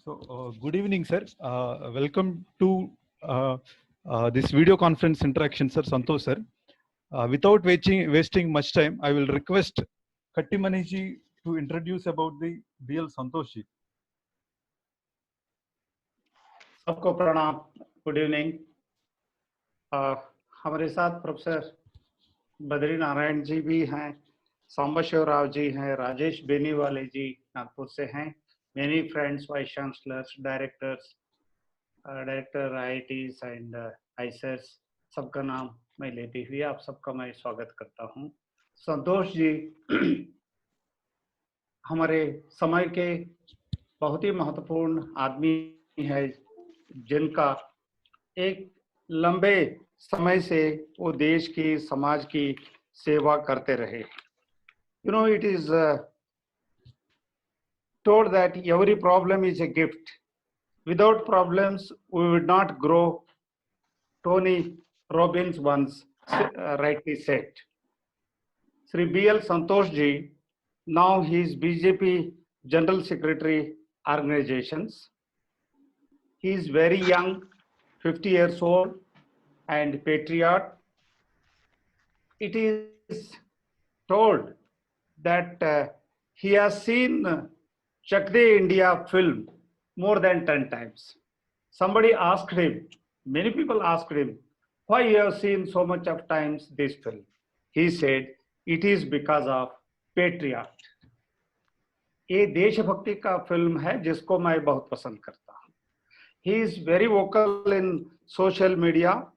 Good evening, sir. Welcome to this video conference interaction, sir. Santosh, sir. Without wasting much time, I will request Kattimaniji to introduce about the BL Santosh ji. सबको प्रणाम, good evening. हमारे साथ professor Badri Narayan जी भी हैं, सांबशिव राव जी हैं, राजेश बेनीवाले जी नागपुर से हैं, many friends, vice chancellors, director IITs and आईसेस, सबका नाम मैं लेते हुए आप सबका मैं स्वागत करता हूं। संतोष जी हमारे समय के बहुत ही महत्वपूर्ण आदमी है, जिनका एक लंबे समय से वो देश की, समाज की सेवा करते रहे। You know, it is told that every problem is a gift. Without problems, we would not grow. Tony Robbins once rightly said. Sri B.L. Santosh ji, now he is BJP General Secretary Organizations. He is very young, 50 years old, and patriot. It is told that he has seen Chak De India film more than 10 times. Somebody asked him, many people asked him, why you have seen so much of times this film? He said, it is because of patriot. ये देशभक्ति का film है जिसको मैं बहुत पसंद करता हूँ. He is very vocal in social media,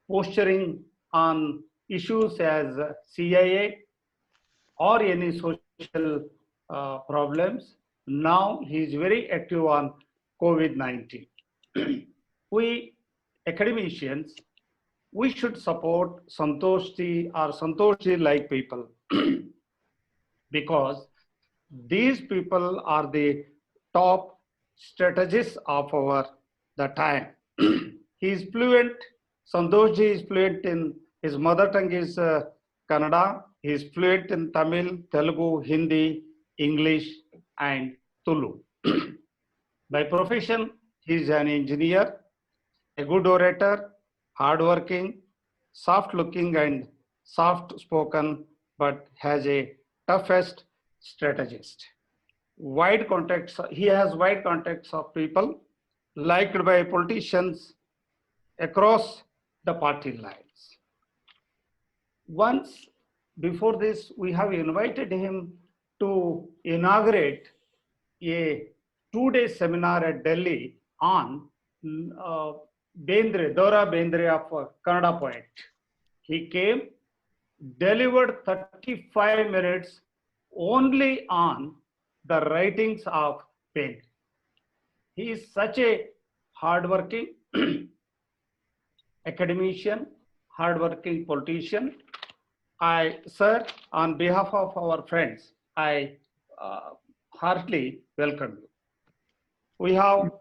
posturing on issues as CIA or any social problems. Now he is very active on COVID-19. We academicians, we should support Santosh ji or Santosh ji like people because these people are the top strategists of the time. He is fluent. Santosh ji is fluent in his mother tongue is Kannada. He is fluent in Tamil, Telugu, Hindi, English, and Tulu. By profession, he is an engineer, a good orator, hardworking, soft-looking, and soft-spoken, but has a toughest strategist. Wide contacts. He has wide contacts of people, liked by politicians across the party lines. Once before this, we have invited him to inaugurate a 2-day seminar at Delhi on Bendre, Dora Bendre of Kannada poet. He came, delivered 35 minutes only on the writings of Bendre. He is such a hardworking academician, hardworking politician. Sir, on behalf of our friends, I heartily welcome you. We have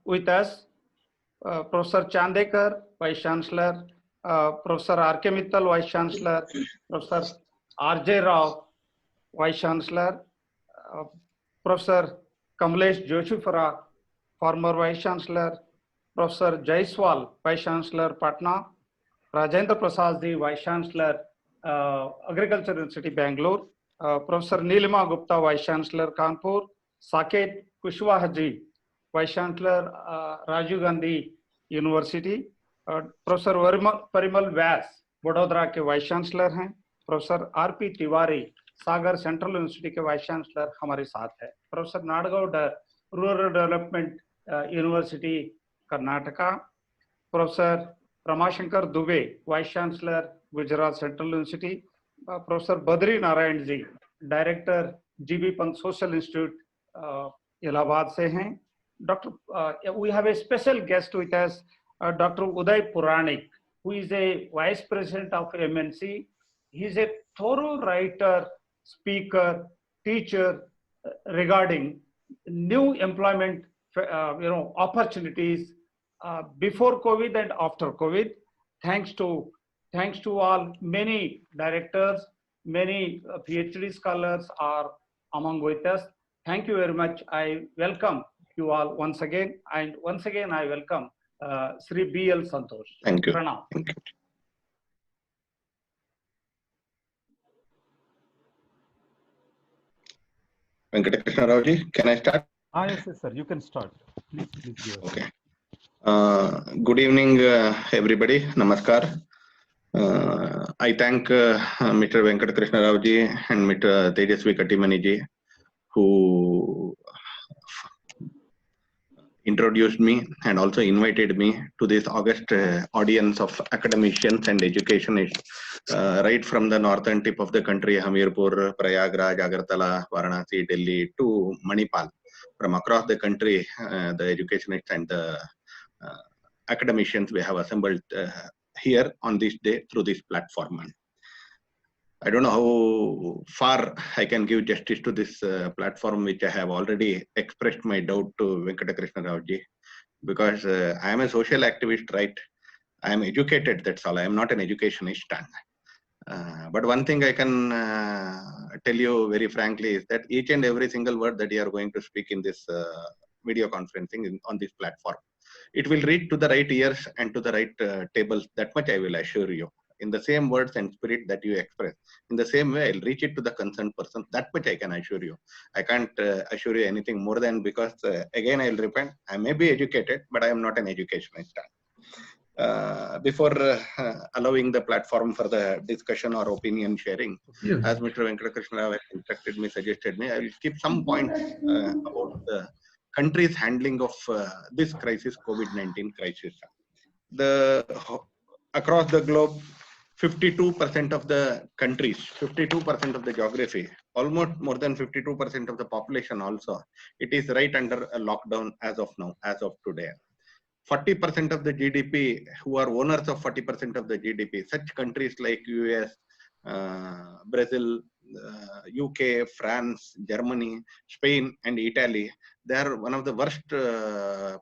with us Professor Chandekar, Vice Chancellor, Professor R.K. Mittal, Vice Chancellor, Professor R.J. Rao, Vice Chancellor, Professor Kamlesh Joshipura, former Vice Chancellor, Professor Jaiswal, Vice Chancellor, Patna, Rajendra Prasad ji, Vice Chancellor, Agriculture University, Bangalore, Professor Nilima Gupta, Vice Chancellor, Kanpur, Saket Kushwaha ji, Vice Chancellor, Rajiv Gandhi University, Professor Parimal Vyas, Vadodara के vice chancellor हैं, professor RP Tiwari, Sagar Central University के vice chancellor हमारे साथ है, professor Nadgoudar, Rural Development University Karnataka, professor Ramashankar Dubey, vice chancellor Gujarat Central University, professor Badri Narayan ji, director GB Pant Social Institute Allahabad से हैं, doctor we have a special guest with us doctor Uday Puranik, who is a vice president of MNC. He is a thorough writer, speaker, teacher regarding new employment opportunities before COVID and after COVID. Thanks to all, many directors, many PhD scholars are among with us. Thank you very much. I welcome you all once again, and once again I welcome Sri B.L. Santosh. Thank you. Pranam. Thank you. Venkatakrishna Rao ji, can I start? Yes, yes, sir. You can start. Please go ahead. Okay. Good evening, everybody. Namaskar. I thank Mr. Venkatakrishna Rao ji and Mr. Tejasvi Kattimani ji who introduced me and also invited me to this august audience of academicians and educationists right from the northern tip of the country, Hamirpur, Prayagraj, Agartala, Varanasi, Delhi to Manipal. From across the country, the educationists and the academicians we have assembled here on this day through this platform. I don't know how far I can give justice to this platform, which I have already expressed my doubt to Venkatakrishna Rao ji, because I am a social activist, right? I am educated, that's all. I am not an educationist. But one thing I can tell you very frankly is that each and every single word that you are going to speak in this video conferencing on this platform, it will reach to the right ears and to the right tables. That much I will assure you. In the same words and spirit that you express, in the same way, I'll reach it to the concerned person. That much I can assure you. I can't assure you anything more than, because again, I'll repent. I may be educated, but I am not an educationist. Before allowing the platform for the discussion or opinion sharing, as Mr. Venkatakrishna Rao has instructed me, suggested me, I will keep some points about the country's handling of this crisis, COVID-19 crisis. Across the globe, 52% of the countries, 52% of the geography, almost more than 52% of the population also, it is right under a lockdown as of now, as of today. 40% of the GDP, who are owners of 40% of the GDP, such countries like US, Brazil, UK, France, Germany, Spain, and Italy, they are one of the worst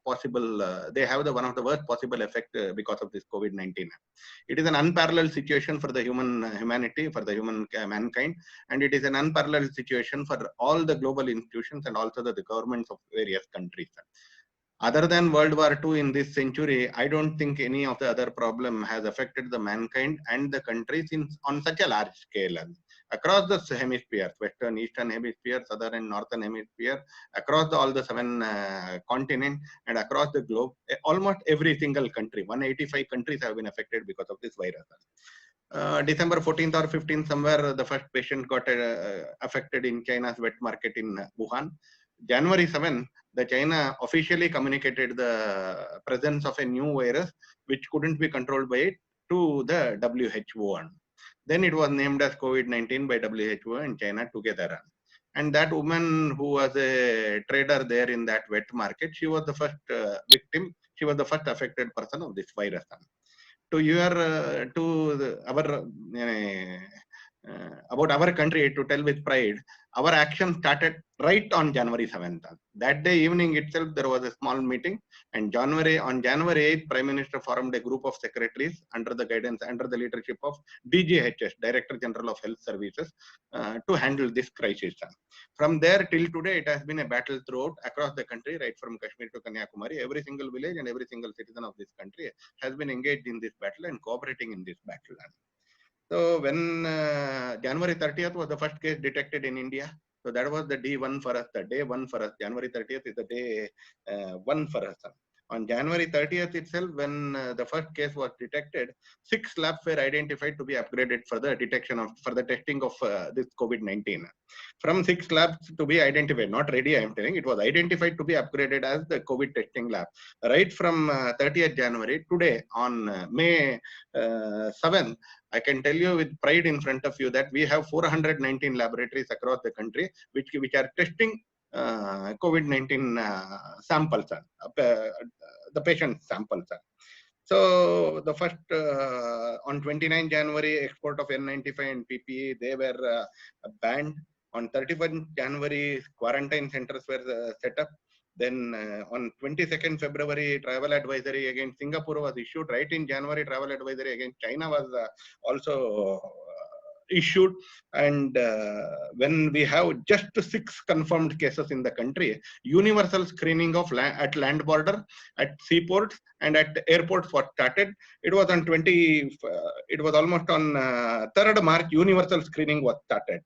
possible, they have one of the worst possible effect because of this COVID-19. It is an unparalleled situation for the humanity, for the mankind, and it is an unparalleled situation for all the global institutions and also the governments of various countries. Other than World War II in this century, I don't think any of the other problem has affected the mankind and the countries on such a large scale. Across the hemispheres, Western, Eastern Hemisphere, Southern and Northern Hemisphere, across all the 7 continents and across the globe, almost every single country, 185 countries have been affected because of this virus. December 14th or 15th, somewhere the first patient got affected in China's wet market in Wuhan. January 7, the China officially communicated the presence of a new virus which couldn't be controlled by it to the WHO. Then it was named as COVID-19 by WHO and China together. And that woman who was a trader there in that wet market, she was the first victim. She was the first affected person of this virus. About our country, to tell with pride, our action started right on January 7th. That day evening itself, there was a small meeting, and on January 8th, Prime Minister formed a group of secretaries under the guidance, under the leadership of DGHS, Director General of Health Services, to handle this crisis. From there till today, it has been a battle throughout across the country, right from Kashmir to Kanyakumari. Every single village and every single citizen of this country has been engaged in this battle and cooperating in this battle. So when January 30th was the first case detected in India, so that was the D1 for us, the day 1 for us. January 30th is the day 1 for us. On January 30th itself, when the first case was detected, 6 labs were identified to be upgraded for the detection of, for the testing of this COVID-19. From 6 labs to be identified, not ready, I am telling, it was identified to be upgraded as the COVID testing lab. Right from 30th January, today on May 7th, I can tell you with pride in front of you that we have 419 laboratories across the country which are testing COVID-19 samples, the patient samples. So the first on 29 January, export of N95 and PPE, they were banned. On 31 January, quarantine centers were set up. Then on 22nd February, travel advisory against Singapore was issued. Right in January, travel advisory against China was also issued, and when we have just 6 confirmed cases in the country, universal screening of at land border, at seaports, and at airports was started. It was on it was almost on 3rd March, universal screening was started.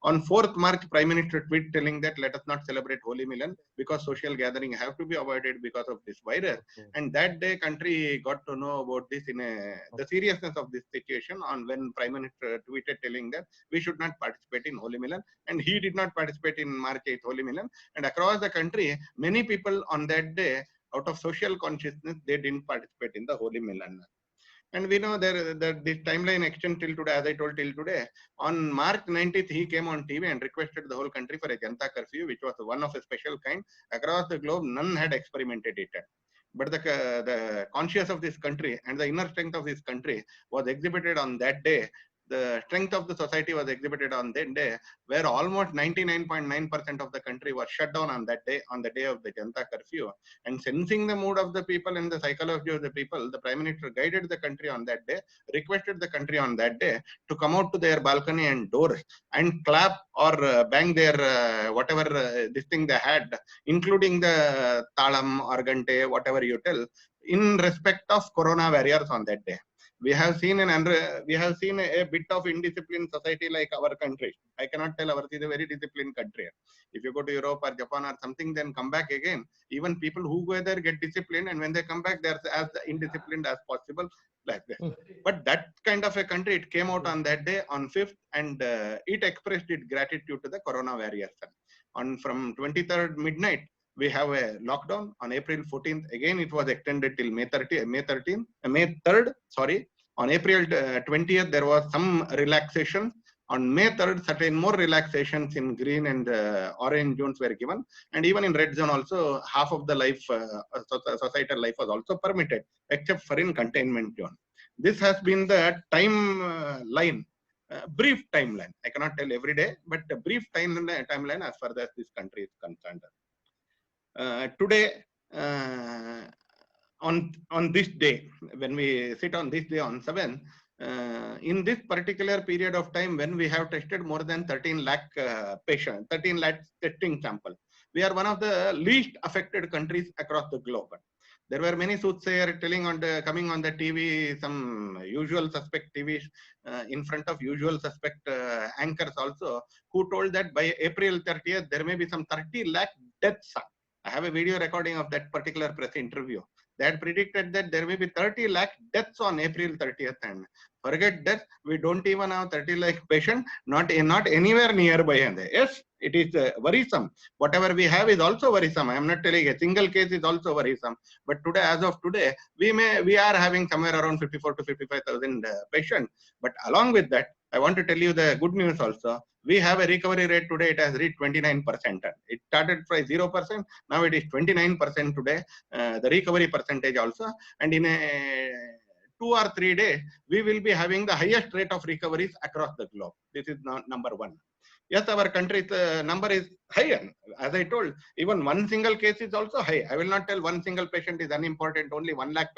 On 4th March, Prime Minister tweet telling that let us not celebrate Holy Milan because social gathering have to be avoided because of this virus. And that day, country got to know about this the seriousness of this situation on when Prime Minister tweeted telling that we should not participate in Holy Milan. And he did not participate in March 8th Holy Milan. And across the country, many people on that day, out of social consciousness, they didn't participate in the Holy Milan. And we know that this timeline extends till today, as I told till today. On March 19th, he came on TV and requested the whole country for a Janta curfew, which was one of a special kind. Across the globe, none had experimented it. But the conscience of this country and the inner strength of this country was exhibited on that day. The strength of the society was exhibited on that day, where almost 99.9% of the country was shut down on that day, on the day of the Janta curfew. And sensing the mood of the people and the psychology of the people, the Prime Minister guided the country on that day, requested the country on that day to come out to their balcony and doors and clap or bang their whatever this thing they had, including the talam or gante, whatever you tell, in respect of corona warriors on that day. We have seen a bit of indisciplined society like our country. I cannot tell ours is a very disciplined country. If you go to Europe or Japan or something, then come back again. Even people who go there get disciplined, and when they come back, they're as indisciplined as possible, like that. But that kind of a country, it came out on that day, on 5th, and it expressed its gratitude to the corona warriors. From 23rd midnight, we have a lockdown. On April 14th, again it was extended till May 3rd. Sorry. On April 20th, there was some relaxation. On May 3rd, certain more relaxations in green and orange zones were given. And even in red zone also, half of the life, societal life was also permitted, except for in containment zone. This has been the timeline, brief timeline. I cannot tell every day, but a brief timeline as far as this country is concerned. Today, on this day, when we sit on this day on 7, in this particular period of time, when we have tested more than 13 lakh patients, 13 lakh testing samples, we are one of the least affected countries across the globe. There were many soothsayers telling coming on the TV, some usual suspect TVs in front of usual suspect anchors also, who told that by April 30th, there may be some 30 lakh deaths. I have a video recording of that particular press interview. They had predicted that there may be 30 lakh deaths on April 30th. And forget death, we don't even have 30 lakh patients, not anywhere nearby. Yes, it is worrisome. Whatever we have is also worrisome. I am not telling a single case is also worrisome. But today, as of today, we are having somewhere around 54 to 55,000 patients. But along with that, I want to tell you the good news also. We have a recovery rate today, it has reached 29%. It started from 0%, now it is 29% today, the recovery percentage also. And in a 2 or 3 days, we will be having the highest rate of recoveries across the globe. This is number one. Yes, our country's number is high. As I told, even one single case is also high. I will not tell one single patient is unimportant, only 1 lakh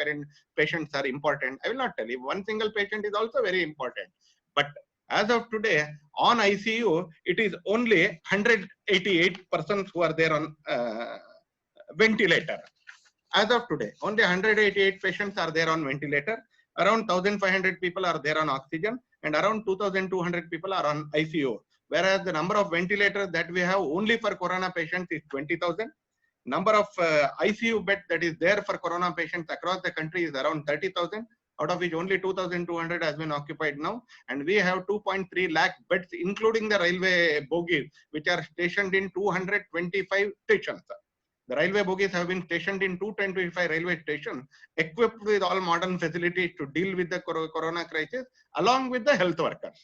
patients are important. I will not tell you. One single patient is also very important. But as of today, on ICU, it is only 188 persons who are there on ventilator. As of today, only 188 patients are there on ventilator. Around 1,500 people are there on oxygen, and around 2,200 people are on ICU. Whereas the number of ventilators that we have only for corona patients is 20,000. Number of ICU beds that is there for corona patients across the country is around 30,000. Out of which only 2,200 has been occupied now. And we have 2.3 lakh beds, including the railway bogies, which are stationed in 225 stations. The railway bogies have been stationed in 225 railway stations, equipped with all modern facilities to deal with the corona crisis, along with the health workers.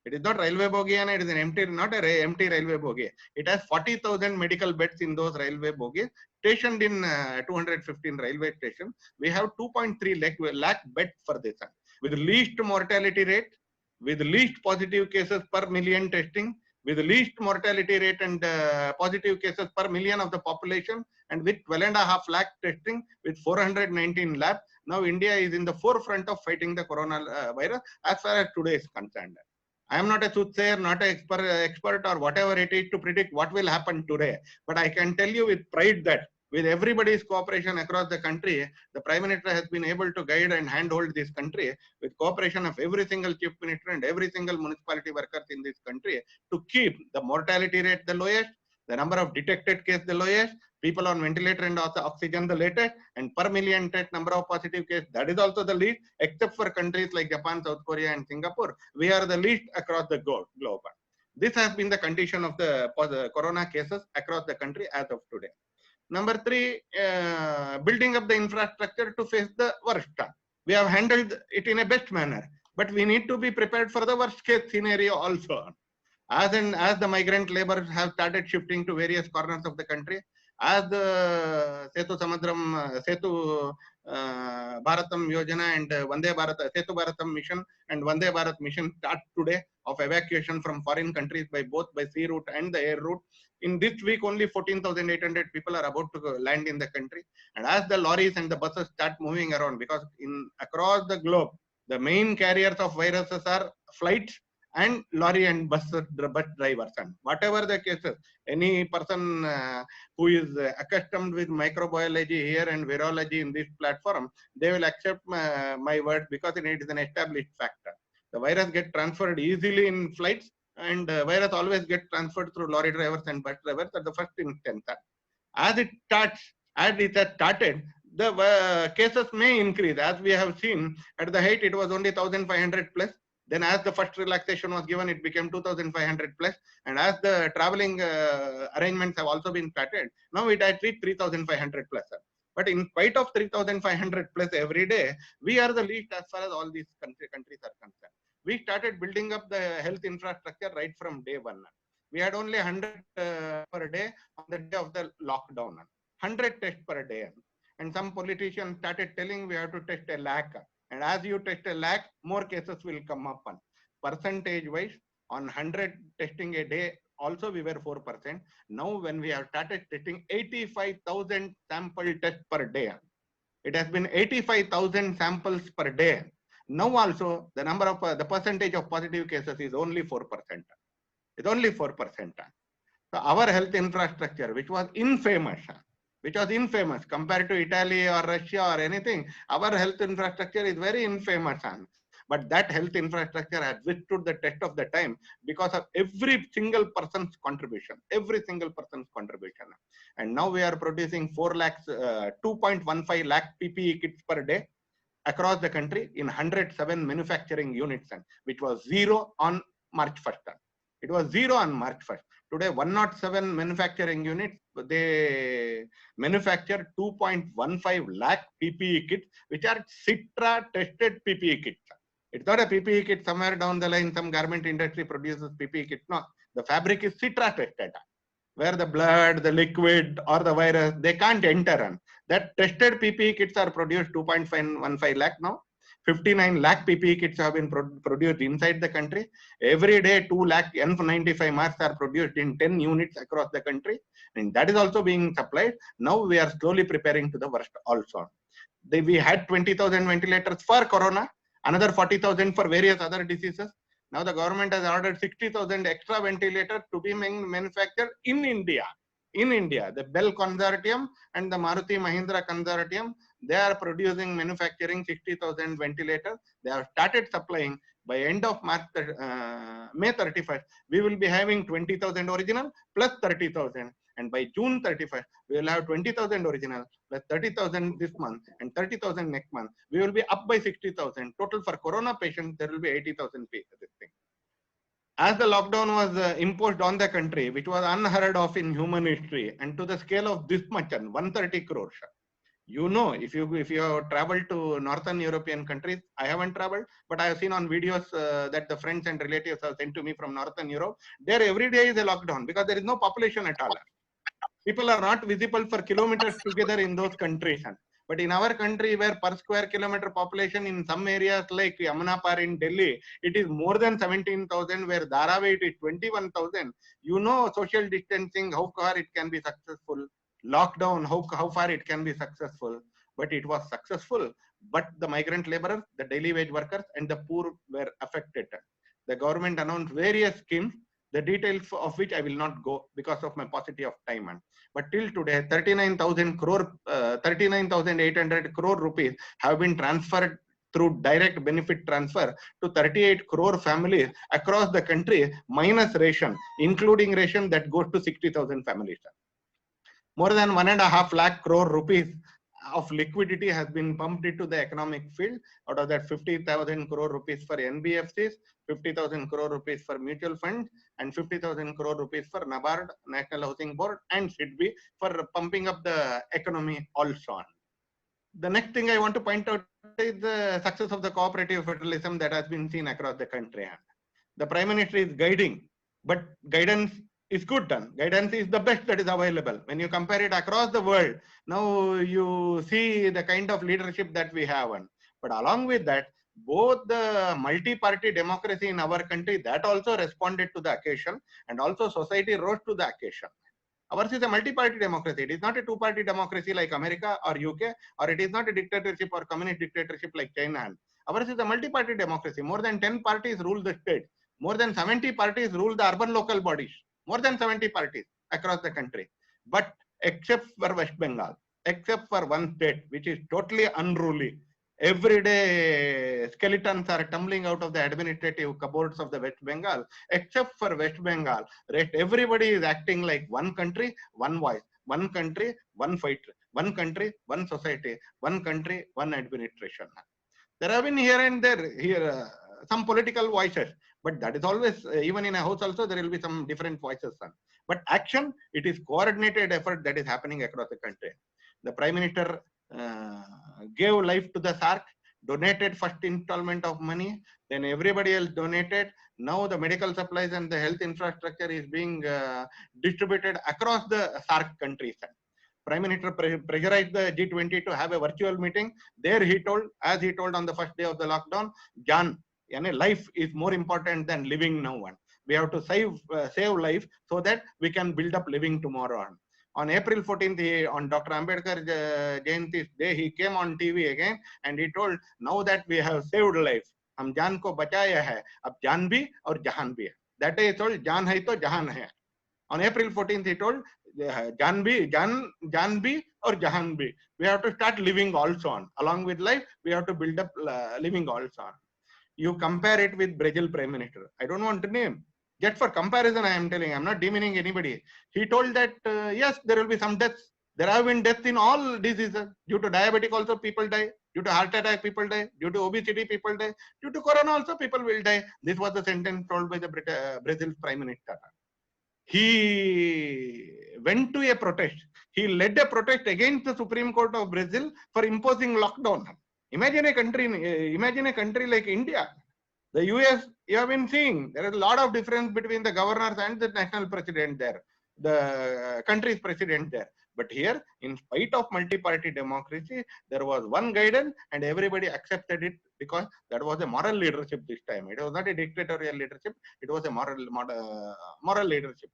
It is not railway bogie and it is an empty, not an empty railway bogie. It has 40,000 medical beds in those railway bogies stationed in 215 railway stations. We have 2.3 lakh beds for this, with least mortality rate, with least positive cases per million testing, with least mortality rate and positive cases per million of the population, and with 12.5 lakh testing, with 419 labs. Now India is in the forefront of fighting the corona virus as far as today is concerned. I am not a soothsayer, not an expert or whatever it is to predict what will happen today. But I can tell you with pride that with everybody's cooperation across the country, the Prime Minister has been able to guide and handhold this country with cooperation of every single Chief Minister and every single municipality workers in this country to keep the mortality rate the lowest, the number of detected cases the lowest, people on ventilator and also oxygen the latest, and per million test number of positive cases, that is also the least, except for countries like Japan, South Korea, and Singapore. We are the least across the globe. This has been the condition of the corona cases across the country as of today. Number three, building up the infrastructure to face the worst. We have handled it in a best manner, but we need to be prepared for the worst case scenario also. As the migrant laborers have started shifting to various corners of the country, as the Setu Samudram, Setu Bharatam Yojana and Vande Bharat, Setu Bharatam mission and Vande Bharat mission start today of evacuation from foreign countries by both by sea route and the air route. In this week, only 14,800 people are about to land in the country. And as the lorries and the buses start moving around, because across the globe, the main carriers of viruses are flights and lorry and bus drivers, and whatever the cases, any person who is accustomed with microbiology here and virology in this platform, they will accept my word, because it is an established factor. The virus gets transferred easily in flights, and virus always gets transferred through lorry drivers and bus drivers at the first instance. As it has started, the cases may increase. As we have seen, at the height it was only 1,500 plus. Then as the first relaxation was given, it became 2,500 plus. And as the traveling arrangements have also been started, now it has reached 3,500 plus. But in spite of 3,500 plus every day, we are the least as far as all these countries are concerned. We started building up the health infrastructure right from day one. We had only 100 per day on the day of the lockdown. 100 tests per day. And some politicians started telling we have to test 1 lakh. And as you test 1 lakh, more cases will come up. Percentage wise, on 100 testing a day, also we were 4%. Now when we have started testing 85,000 sample tests per day, it has been 85,000 samples per day. Now also the number of the percentage of positive cases is only 4%. It's only 4%. So our health infrastructure, which was infamous compared to Italy or Russia or anything, our health infrastructure is very infamous. But that health infrastructure has withstood the test of the time because of every single person's contribution, And now we are producing 2.15 lakh PPE kits per day across the country in 107 manufacturing units, which was zero on March 1st. It was zero on March 1st. Today, 107 manufacturing units, they manufacture 2.15 lakh PPE kits, which are Citra tested PPE kits. It's not a PPE kit somewhere down the line, some garment industry produces PPE kit. No, the fabric is Citra tested, where the blood, the liquid, or the virus, they can't enter. That tested PPE kits are produced 2.15 lakh now. 59 lakh PPE kits have been produced inside the country. Every day, 2 lakh N95 masks are produced in 10 units across the country. And that is also being supplied. Now we are slowly preparing to the worst also. We had 20,000 ventilators for corona, another 40,000 for various other diseases. Now the government has ordered 60,000 extra ventilators to be manufactured in India. In India, the Bell Consortium and the Maruti Mahindra Consortium, they are manufacturing 60,000 ventilators. They have started supplying. By end of May 31st, we will be having 20,000 original plus 30,000. And by June 31st, we will have 20,000 original plus 30,000 this month and 30,000 next month. We will be up by 60,000. Total for corona patients, there will be 80,000 this thing. As the lockdown was imposed on the country, which was unheard of in human history, and to the scale of this much, 130 crores. You know, if you have traveled to Northern European countries, I haven't traveled, but I have seen on videos that the friends and relatives have sent to me from Northern Europe. There every day is a lockdown because there is no population at all. People are not visible for kilometers together in those countries. But in our country, where per square kilometer population in some areas like Yamunapar in Delhi, it is more than 17,000, where Dharavi it is 21,000. You know, social distancing, how far it can be successful. Lockdown, how far it can be successful. But it was successful. But the migrant laborers, the daily wage workers, and the poor were affected. The government announced various schemes, the details of which I will not go because of my paucity of time. But till today, 39,800 crore rupees have been transferred through direct benefit transfer to 38 crore families across the country, minus ration, including ration that goes to 60,000 families. More than 1.5 lakh crore rupees of liquidity has been pumped into the economic field. Out of that, 50,000 crore rupees for NBFCs, 50,000 crore rupees for mutual funds, and 50,000 crore rupees for NABARD, National Housing Board, and SIDBI for pumping up the economy also. The next thing I want to point out is the success of the cooperative federalism that has been seen across the country. The Prime Minister is guiding, but guidance is good done. Guidance is the best that is available. When you compare it across the world, now you see the kind of leadership that we have. But along with that, both the multi-party democracy in our country, that also responded to the occasion, and also society rose to the occasion. Ours is a multi-party democracy. It is not a two-party democracy like America or UK, or it is not a dictatorship or communist dictatorship like China. Ours is a multi-party democracy. More than 10 parties rule the state. More than 70 parties rule the urban local bodies. More than 70 parties across the country. But except for West Bengal, except for one state, which is totally unruly. Every day, skeletons are tumbling out of the administrative cupboards of the West Bengal, except for West Bengal. Rest, everybody is acting like one country, one voice, one country, one fight, one country, one society, one country, one administration. There have been here and there, some political voices, but that is always, even in a house also, there will be some different voices. But action, it is coordinated effort that is happening across the country. The Prime Minister gave life to the SARC, donated first installment of money, then everybody else donated. Now the medical supplies and the health infrastructure is being distributed across the SARC countries. Prime Minister pressurized the G20 to have a virtual meeting. There he told, as he told on the first day of the lockdown, Jan, life is more important than living now. We have to save life so that we can build up living tomorrow. On April 14th, on Dr. Ambedkar Jayanti's day, he came on TV again and he told, now that we have saved life, hum jaan ko bachaya hai, ab jaan bhi aur jahan bhi hai. That day he told, jaan hai to jahan hai. On April 14th, he told, jaan bhi aur jahan bhi. We have to start living also on. Along with life, we have to build up living also on. You compare it with Brazil Prime Minister. I don't want to name. Just for comparison, I am telling, I am not demeaning anybody. He told that, yes, there will be some deaths. There have been deaths in all diseases. Due to diabetic also people die. Due to heart attack people die. Due to obesity people die. Due to corona also people will die. This was the sentence told by the Brazil's Prime Minister. He went to a protest. He led a protest against the Supreme Court of Brazil for imposing lockdown. Imagine a country like India. The US, you have been seeing, there is a lot of difference between the governors and the national president there, the country's president there. But here, in spite of multi-party democracy, there was one guidance and everybody accepted it because that was a moral leadership this time. It was not a dictatorial leadership, it was a moral leadership.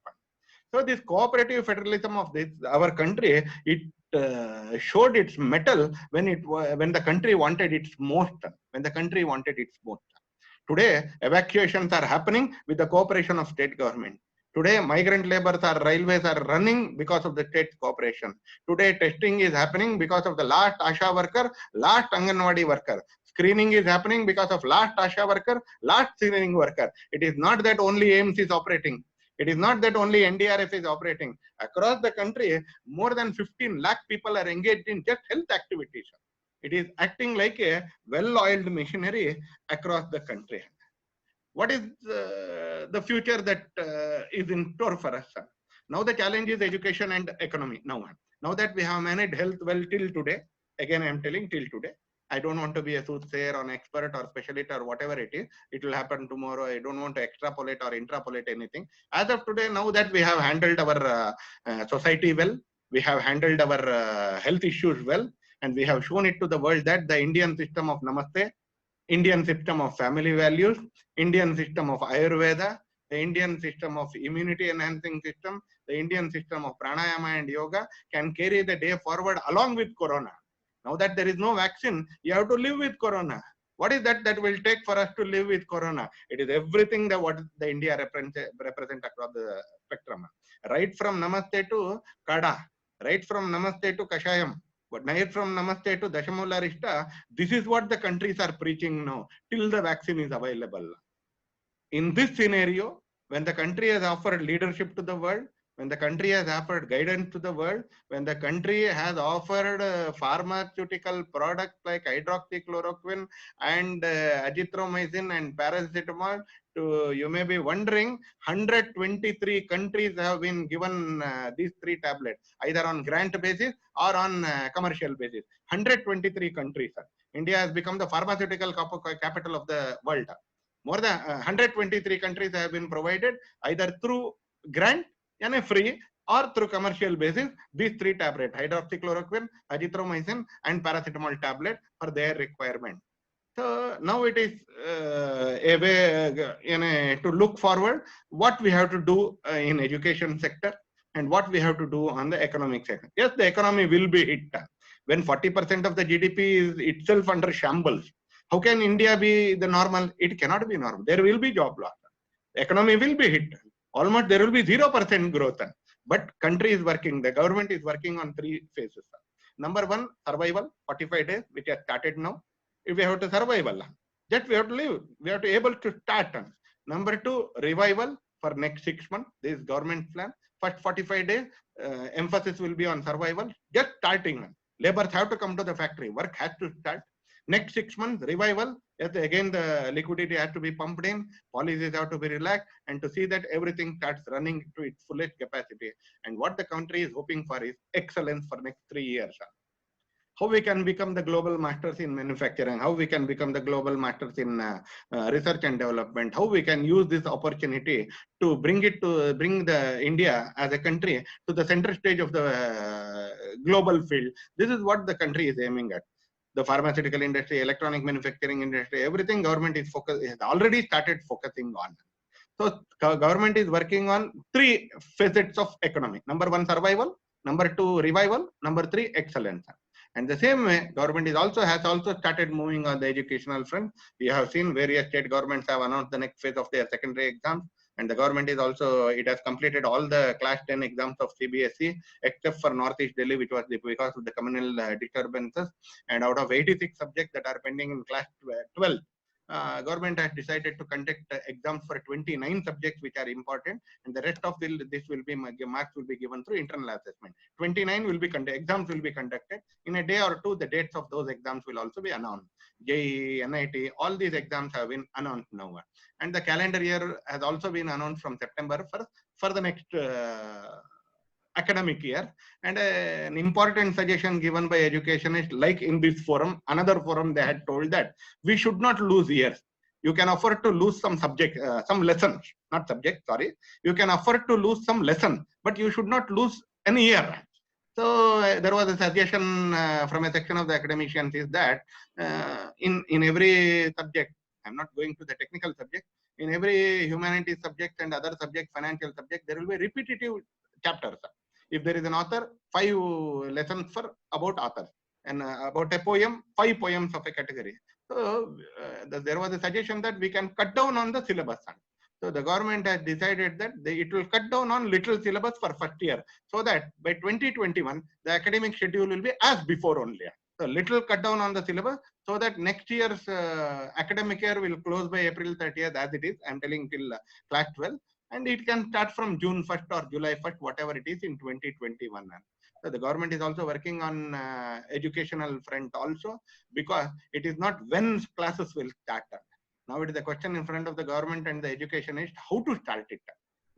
So this cooperative federalism of our country, it showed its mettle when the country wanted its most. Today, evacuations are happening with the cooperation of state government. Today, migrant laborers or railways are running because of the state cooperation. Today, testing is happening because of the last ASHA worker, last Anganwadi worker. Screening is happening because of last ASHA worker, last screening worker. It is not that only AIMS is operating. It is not that only NDRF is operating. Across the country, more than 15 lakh people are engaged in just health activities. It is acting like a well-oiled machinery across the country. What is the future that is in store for us? Now the challenge is education and economy. Now that we have managed health well till today, again I am telling till today, I don't want to be a soothsayer or an expert or specialist or whatever it is. It will happen tomorrow. I don't want to extrapolate or interpolate anything. As of today, now that we have handled our society well, we have handled our health issues well, and we have shown it to the world that the Indian system of Namaste, Indian system of family values, Indian system of Ayurveda, the Indian system of immunity enhancing system, the Indian system of pranayama and yoga can carry the day forward along with corona. Now that there is no vaccine, you have to live with corona. What is that will take for us to live with corona? It is everything that what the India represent across the spectrum. Right from Namaste to Kada, right from Namaste to Kashayam, but right from Namaste to Dashamula Rishta, this is what the countries are preaching now, till the vaccine is available. In this scenario, when the country has offered leadership to the world, when the country has offered guidance to the world, when the country has offered pharmaceutical products like hydroxychloroquine and azithromycin and paracetamol, you may be wondering, 123 countries have been given these three tablets, either on grant basis or on commercial basis. 123 countries. India has become the pharmaceutical capital of the world. More than 123 countries have been provided either through grant and free or through commercial basis these three tablets, hydroxychloroquine, azithromycin and paracetamol tablet for their requirement. So now it is a way to look forward what we have to do in education sector and what we have to do on the economic sector. Yes, the economy will be hit when 40% of the GDP is itself under shambles. How can India be the normal? It cannot be normal. There will be job loss. The economy will be hit. Almost there will be 0% growth. But country is working. The government is working on three phases. Number one, survival, 45 days, which has started now. If we have to survival, that we have to live. We have to able to start. Number two, revival for next 6 months. This is government plan. First 45 days, emphasis will be on survival. Just starting. Laborers have to come to the factory. Work has to start. Next 6 months, revival. Yes, again, the liquidity has to be pumped in, policies have to be relaxed, and to see that everything starts running to its fullest capacity. And what the country is hoping for is excellence for next 3 years. How we can become the global masters in manufacturing, how we can become the global masters in research and development, how we can use this opportunity to bring the India as a country to the center stage of the global field. This is what the country is aiming at. The pharmaceutical industry, electronic manufacturing industry, everything government is has already started focusing on. So government is working on three facets of economy. Number one, survival. Number two, revival. Number three, excellence. And the same way, government has also started moving on the educational front. We have seen various state governments have announced the next phase of their secondary exams. And the government is also, it has completed all the class 10 exams of CBSE, except for Northeast Delhi, which was because of the communal disturbances. And out of 86 subjects that are pending in class 12, government has decided to conduct exams for 29 subjects which are important, and the rest of this will be marks will be given through internal assessment. 29 will be exams will be conducted in a day or two. The dates of those exams will also be announced. JEE, NIT, all these exams have been announced now, and the calendar year has also been announced from September 1st for the next academic year. And an important suggestion given by educationists, like in this forum, another forum, they had told that we should not lose years. You can afford to lose some subject, some lessons, not subject, sorry. You can afford to lose some lesson, but you should not lose an year. So there was a suggestion from a section of the academicians is that in every subject, I'm not going to the technical subject, in every humanities subject and other subject, financial subject, there will be repetitive chapters. If there is an author, 5 lessons for about authors, and about a poem, 5 poems of a category. So there was a suggestion that we can cut down on the syllabus. So the government has decided that it will cut down on little syllabus for first year, so that by 2021, the academic schedule will be as before only. So little cut down on the syllabus, so that next year's academic year will close by April 30th as it is. I'm telling till class 12. And it can start from June 1st or July 1st, whatever it is in 2021. So the government is also working on educational front also, because it is not when classes will start. Now it is a question in front of the government and the educationist how to start it.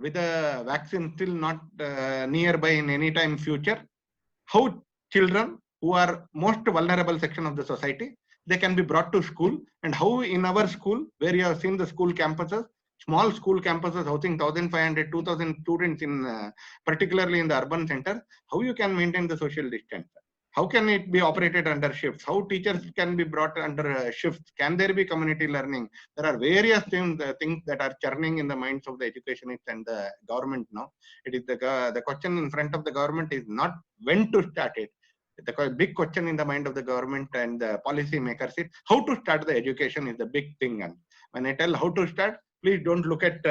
With the vaccine still not nearby in any time future, how children who are most vulnerable section of the society, they can be brought to school, and how in our school, where you have seen the school campuses, small school campuses housing 1,500, 2,000 students in particularly in the urban center, how you can maintain the social distance? How can it be operated under shifts? How teachers can be brought under shifts? Can there be community learning? There are various things that are churning in the minds of the educationists and the government now. It is the question in front of the government is not when to start it. The big question in the mind of the government and the policy makers is how to start the education is the big thing. And when I tell how to start, please don't look at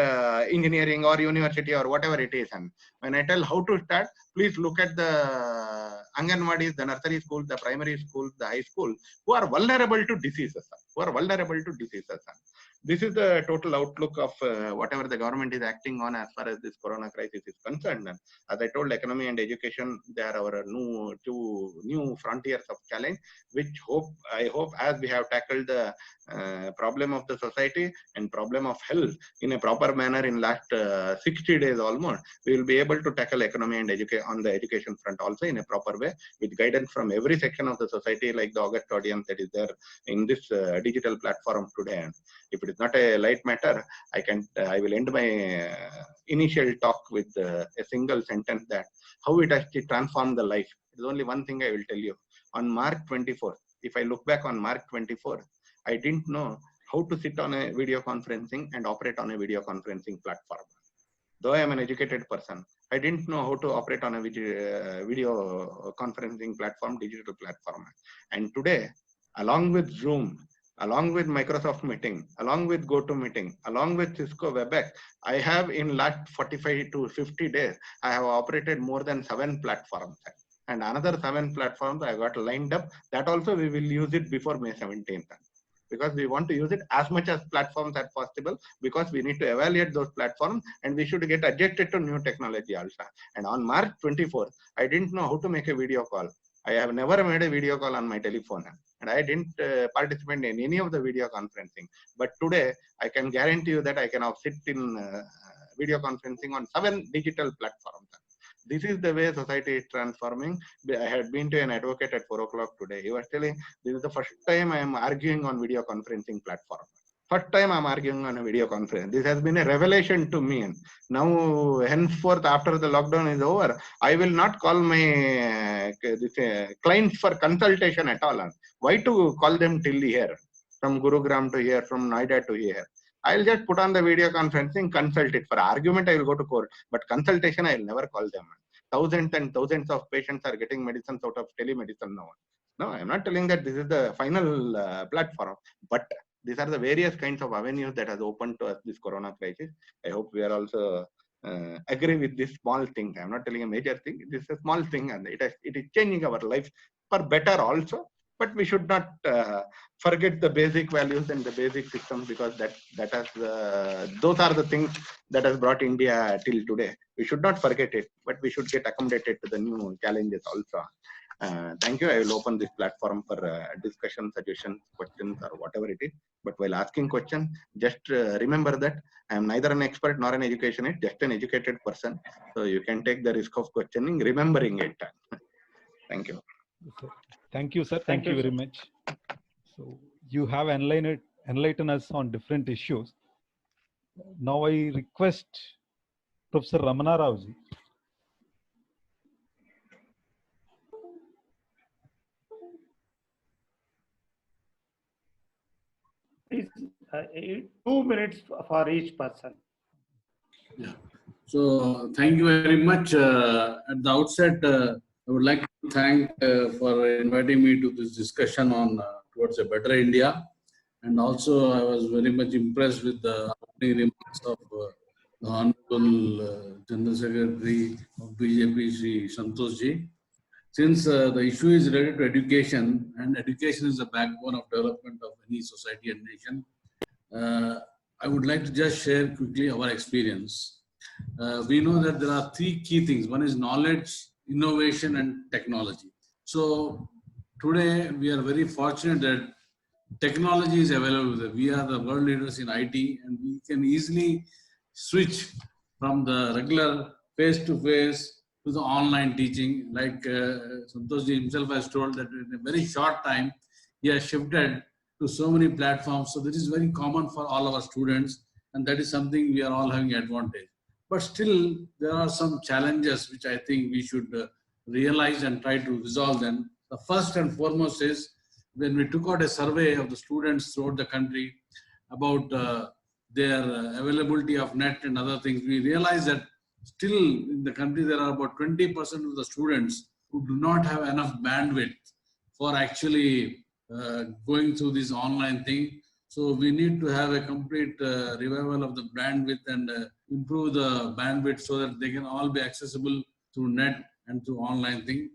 engineering or university or whatever it is. And when I tell how to start, please look at the Anganwadis, the nursery schools, the primary schools, the high school, who are vulnerable to diseases. This is the total outlook of whatever the government is acting on as far as this corona crisis is concerned. And as I told, economy and education, they are our two new frontiers of challenge, which I hope as we have tackled the problem of the society and problem of health in a proper manner in last 60 days almost, we will be able to tackle economy and on the education front also in a proper way, with guidance from every section of the society, like the august audience that is there in this digital platform today. And if it is not a light matter, I will end my initial talk with a single sentence, that how it has transformed the life. There is only one thing I will tell you. On March 24th, if I look back on March 24th, I didn't know how to sit on a video conferencing and operate on a video conferencing platform. Though I am an educated person, I didn't know how to operate on a video conferencing platform, digital platform. And today, along with Zoom, along with Microsoft Meeting, along with GoToMeeting, along with Cisco WebEx, I have in last 45 to 50 days, I have operated more than 7 platforms. And another 7 platforms I got lined up. That also we will use it before May 17th. Because we want to use it as much as platforms as possible, because we need to evaluate those platforms and we should get adjusted to new technology also. And on March 24th, I didn't know how to make a video call. I have never made a video call on my telephone, and I didn't participate in any of the video conferencing. But today, I can guarantee you that I can sit in video conferencing on 7 digital platforms. This is the way society is transforming. I had been to an advocate at 4 o'clock today. He was telling, this is the first time I am arguing on video conferencing platform. First time I'm arguing on a video conference. This has been a revelation to me. And now, henceforth, after the lockdown is over, I will not call my clients for consultation at all. Why to call them till here? From Gurugram to here, from Noida to here. I'll just put on the video conferencing, consult it. For argument, I will go to court. But consultation, I will never call them. Thousands and thousands of patients are getting medicines out of telemedicine now. No, I'm not telling that this is the final platform. But these are the various kinds of avenues that has opened to us this corona crisis. I hope we are also agree with this small thing. I'm not telling a major thing. This is a small thing, and it is changing our life for better also. But we should not forget the basic values and the basic systems, because those are the things that has brought India till today. We should not forget it, but we should get accommodated to the new challenges also. Thank you. I will open this platform for discussion, suggestions, questions, or whatever it is. But while asking questions, just remember that I am neither an expert nor an educationist, just an educated person. So you can take the risk of questioning, remembering it. Thank you. Thank you, sir. Thank you very much. So you have enlightened us on different issues. Now I request Professor Ramana Rauji. Please, 2 minutes for each person. Yeah. So thank you very much. At the outset, I would like to thank for inviting me to this discussion on towards a better India. And also, I was very much impressed with the opening remarks of the Honorable General Secretary of BJP, Shri Santosh Ji. Since the issue is related to education, and education is the backbone of development of any society and nation, I would like to just share quickly our experience. We know that there are 3 key things. One is knowledge, innovation, and technology. So today we are very fortunate that technology is available. We are the world leaders in IT, and we can easily switch from the regular face-to-face to the online teaching. Like Santosh Ji himself has told that in a very short time, he has shifted to so many platforms. So this is very common for all our students, and that is something we are all having advantage. But still, there are some challenges which I think we should realize and try to resolve them. The first and foremost is, when we took out a survey of the students throughout the country about their availability of net and other things, we realized that still in the country there are about 20% of the students who who do not have enough bandwidth for actually going through this online thing. So we need to have a complete revival of the bandwidth and improve the bandwidth so that they can all be accessible through net and through online thing.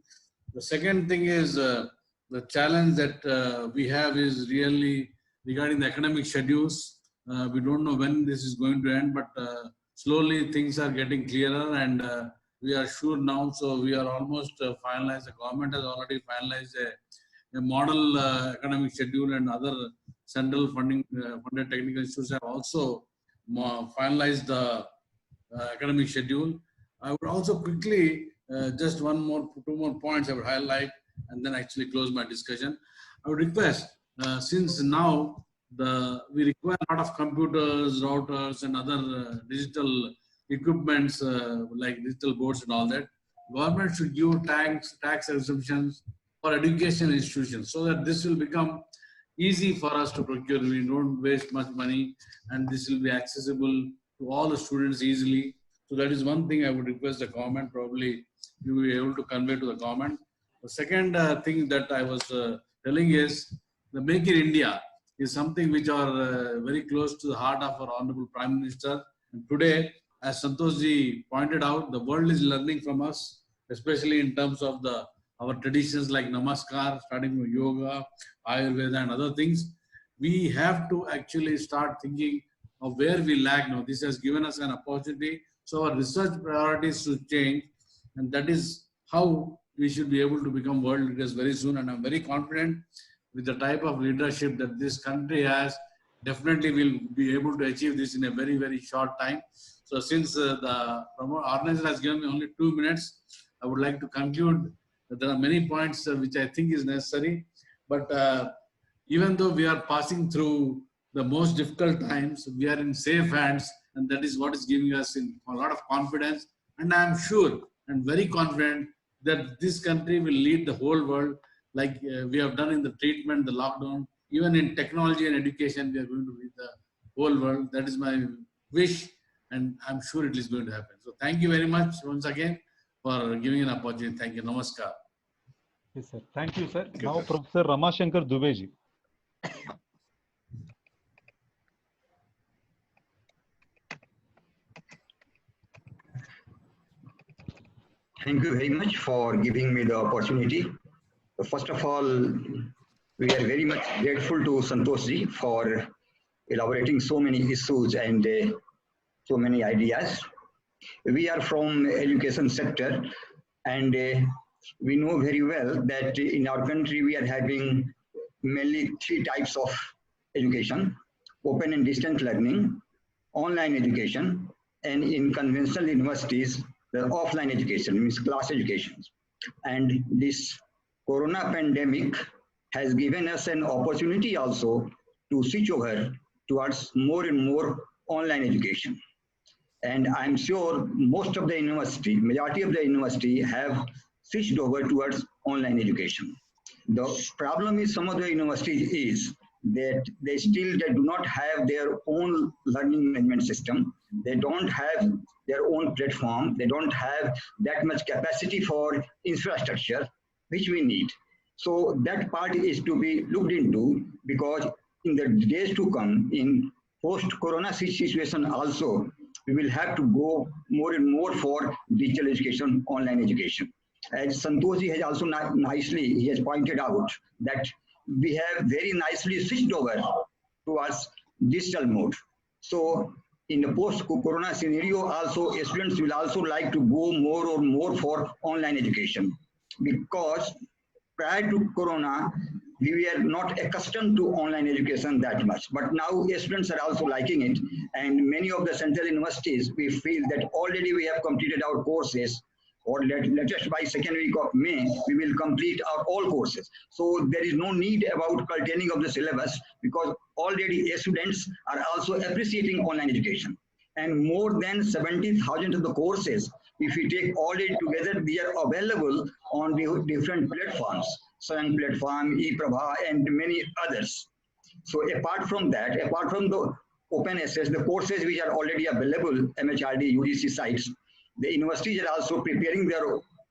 The second thing is the challenge that we have is really regarding the academic schedules. We don't know when this is going to end, but slowly things are getting clearer, and we are sure now. So we are almost finalized. The government has already finalized a model academic schedule, and other central funded technical institutes have also finalized the academic schedule. I would also quickly just two more points I would highlight, and then actually close my discussion. I would request, since now we require a lot of computers, routers, and other digital equipments like digital boards and all that, government should give tax exemptions for educational institutions so that this will become easy for us to procure. We don't waste much money, and this will be accessible to all the students easily. So that is one thing I would request the government, probably you will be able to convey to the government. The second thing that I was telling is the Make in India is something which are very close to the heart of our Honorable Prime Minister. And today, as Santoshji pointed out, the world is learning from us, especially in terms of our traditions like Namaskar, starting with yoga, Ayurveda, and other things. We have to actually start thinking of where we lag now. This has given us an opportunity. So our research priorities should change, and that is how we should be able to become world leaders very soon. And I'm very confident with the type of leadership that this country has, definitely will be able to achieve this in a very, very short time. So since the organizer has given me only 2 minutes, I would like to conclude that there are many points which I think is necessary. But even though we are passing through the most difficult times, we are in safe hands, and that is what is giving us a lot of confidence. And I am sure and very confident that this country will lead the whole world, like we have done in the treatment, the lockdown. Even in technology and education, we are going to lead the whole world. That is my wish, and I'm sure it is going to happen. So thank you very much once again for giving an opportunity. Thank you. Namaskar. Yes, sir. Thank you, sir. Thank you, Now, sir. Professor Ramashankar Dubeji. Thank you very much for giving me the opportunity. First of all, we are very much grateful to Santoshji for elaborating so many issues and so many ideas. We are from education sector, and we know very well that in our country we are having mainly 3 types of education: open and distant learning, online education, and in conventional universities, the offline education, means class education. And this corona pandemic has given us an opportunity also to switch over towards more and more online education. And I'm sure most of the majority of the university have switched over towards online education. The problem is some of the universities is that they do not have their own learning management system. They don't have their own platform. They don't have that much capacity for infrastructure, which we need. So that part is to be looked into, because in the days to come, in post-corona situation also, we will have to go more and more for digital education, online education. As Santoshji has also he has pointed out that we have very nicely switched over towards digital mode. So in the post-corona scenario also, students will also like to go more and more for online education, because prior to corona, we were not accustomed to online education that much. But now students are also liking it, and many of the central universities, we feel that already we have completed our courses, or latest by second week of May, we will complete our all courses. So there is no need about curtailing of the syllabus, because already students are also appreciating online education. And more than 70,000 of the courses, if we take all it together, they are available on the different platforms, Swayam platform, ePrabha, and many others. So apart from that, apart from the open access, the courses which are already available, MHRD, UGC sites, the universities are also preparing their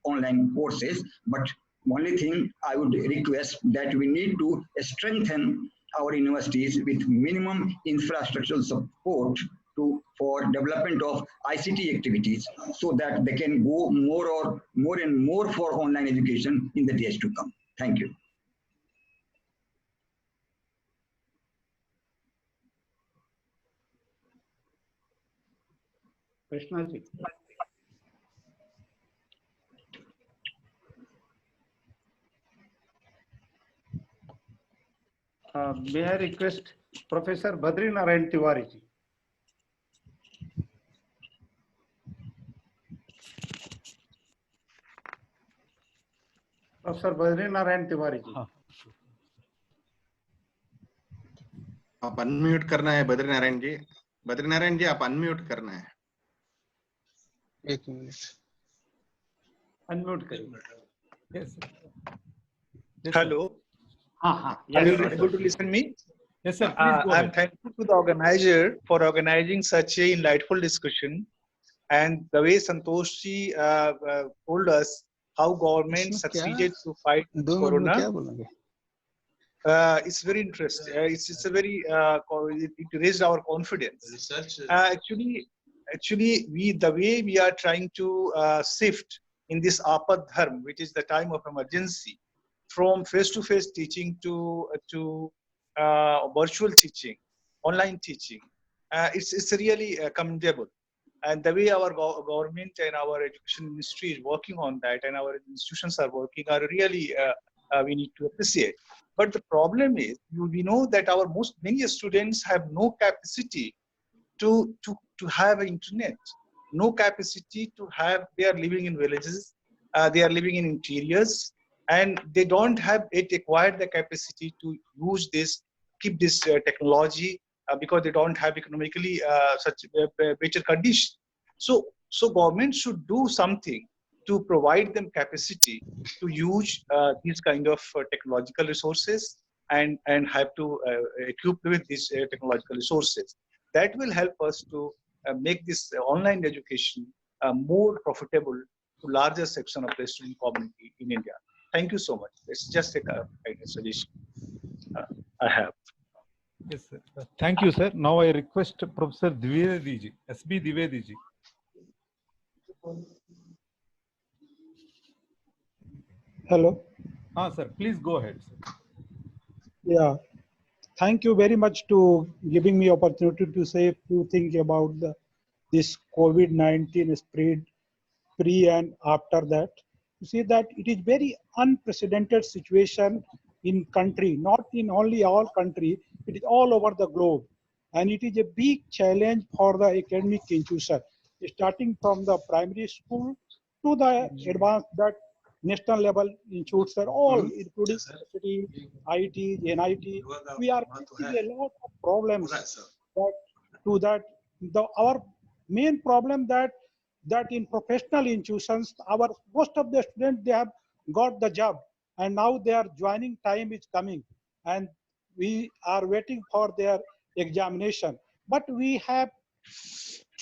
online courses. But only thing I would request that we need to strengthen our universities with minimum infrastructural support for development of ICT activities so that they can go more and more for online education in the days to come. Thank you. Krishna ji. May I request Professor Badri Narayan Tiwari ji. Professor Badri Narayan Tiwari ji. आप unmute करना है बद्रीनारायण जी। बद्रीनारायण जी आप unmute करना है। एक minute Unmute करिए. Yes. Yes, sir. hello हाँ. are you Yes, able to listen me Yes, sir. Please go I'm ahead. thankful to the organizer for organizing such a enlightful discussion and the way Santosh ji told us how government इसमें क्या succeeded to fight 2 minute में corona. क्या बोलेंगे? It's very interesting. It's a very it raised our confidence. Actually, the way we are trying to shift in this apad dharma, which is the time of emergency, from face-to-face teaching to virtual teaching, online teaching, it's really commendable. And the way our government and our education ministry is working on that, and our institutions are working, are really we need to appreciate. But the problem is, we know that many students have no capacity to have internet, no capacity to have. They are living in villages, they are living in interiors, and they don't have it acquired the capacity to use this, keep this technology because they don't have economically such better condition. So government should do something to provide them capacity to use these kind of technological resources and have to equip with these technological resources. That will help us to make this online education more profitable to larger section of the student community in India. Thank you so much. It's just a kind of suggestion I have. Yes, sir. Thank you, sir. Now I request Professor Dwivedi ji, SB Dwivedi ji. Hello. Sir, please go ahead, sir. Yeah. Thank you very much to giving me opportunity to say a few things about this COVID-19 spread pre and after that. You see that it is very unprecedented situation in country, not in only our country, it is all over the globe. And it is a big challenge for the academic institution, starting from the primary school to the advanced, that national level institutes are all, including university, IT, NIT. We are facing a lot of problems our main problem that in professional institutions, most of the students, they have got the job and now their joining time is coming and we are waiting for their examination. But we have,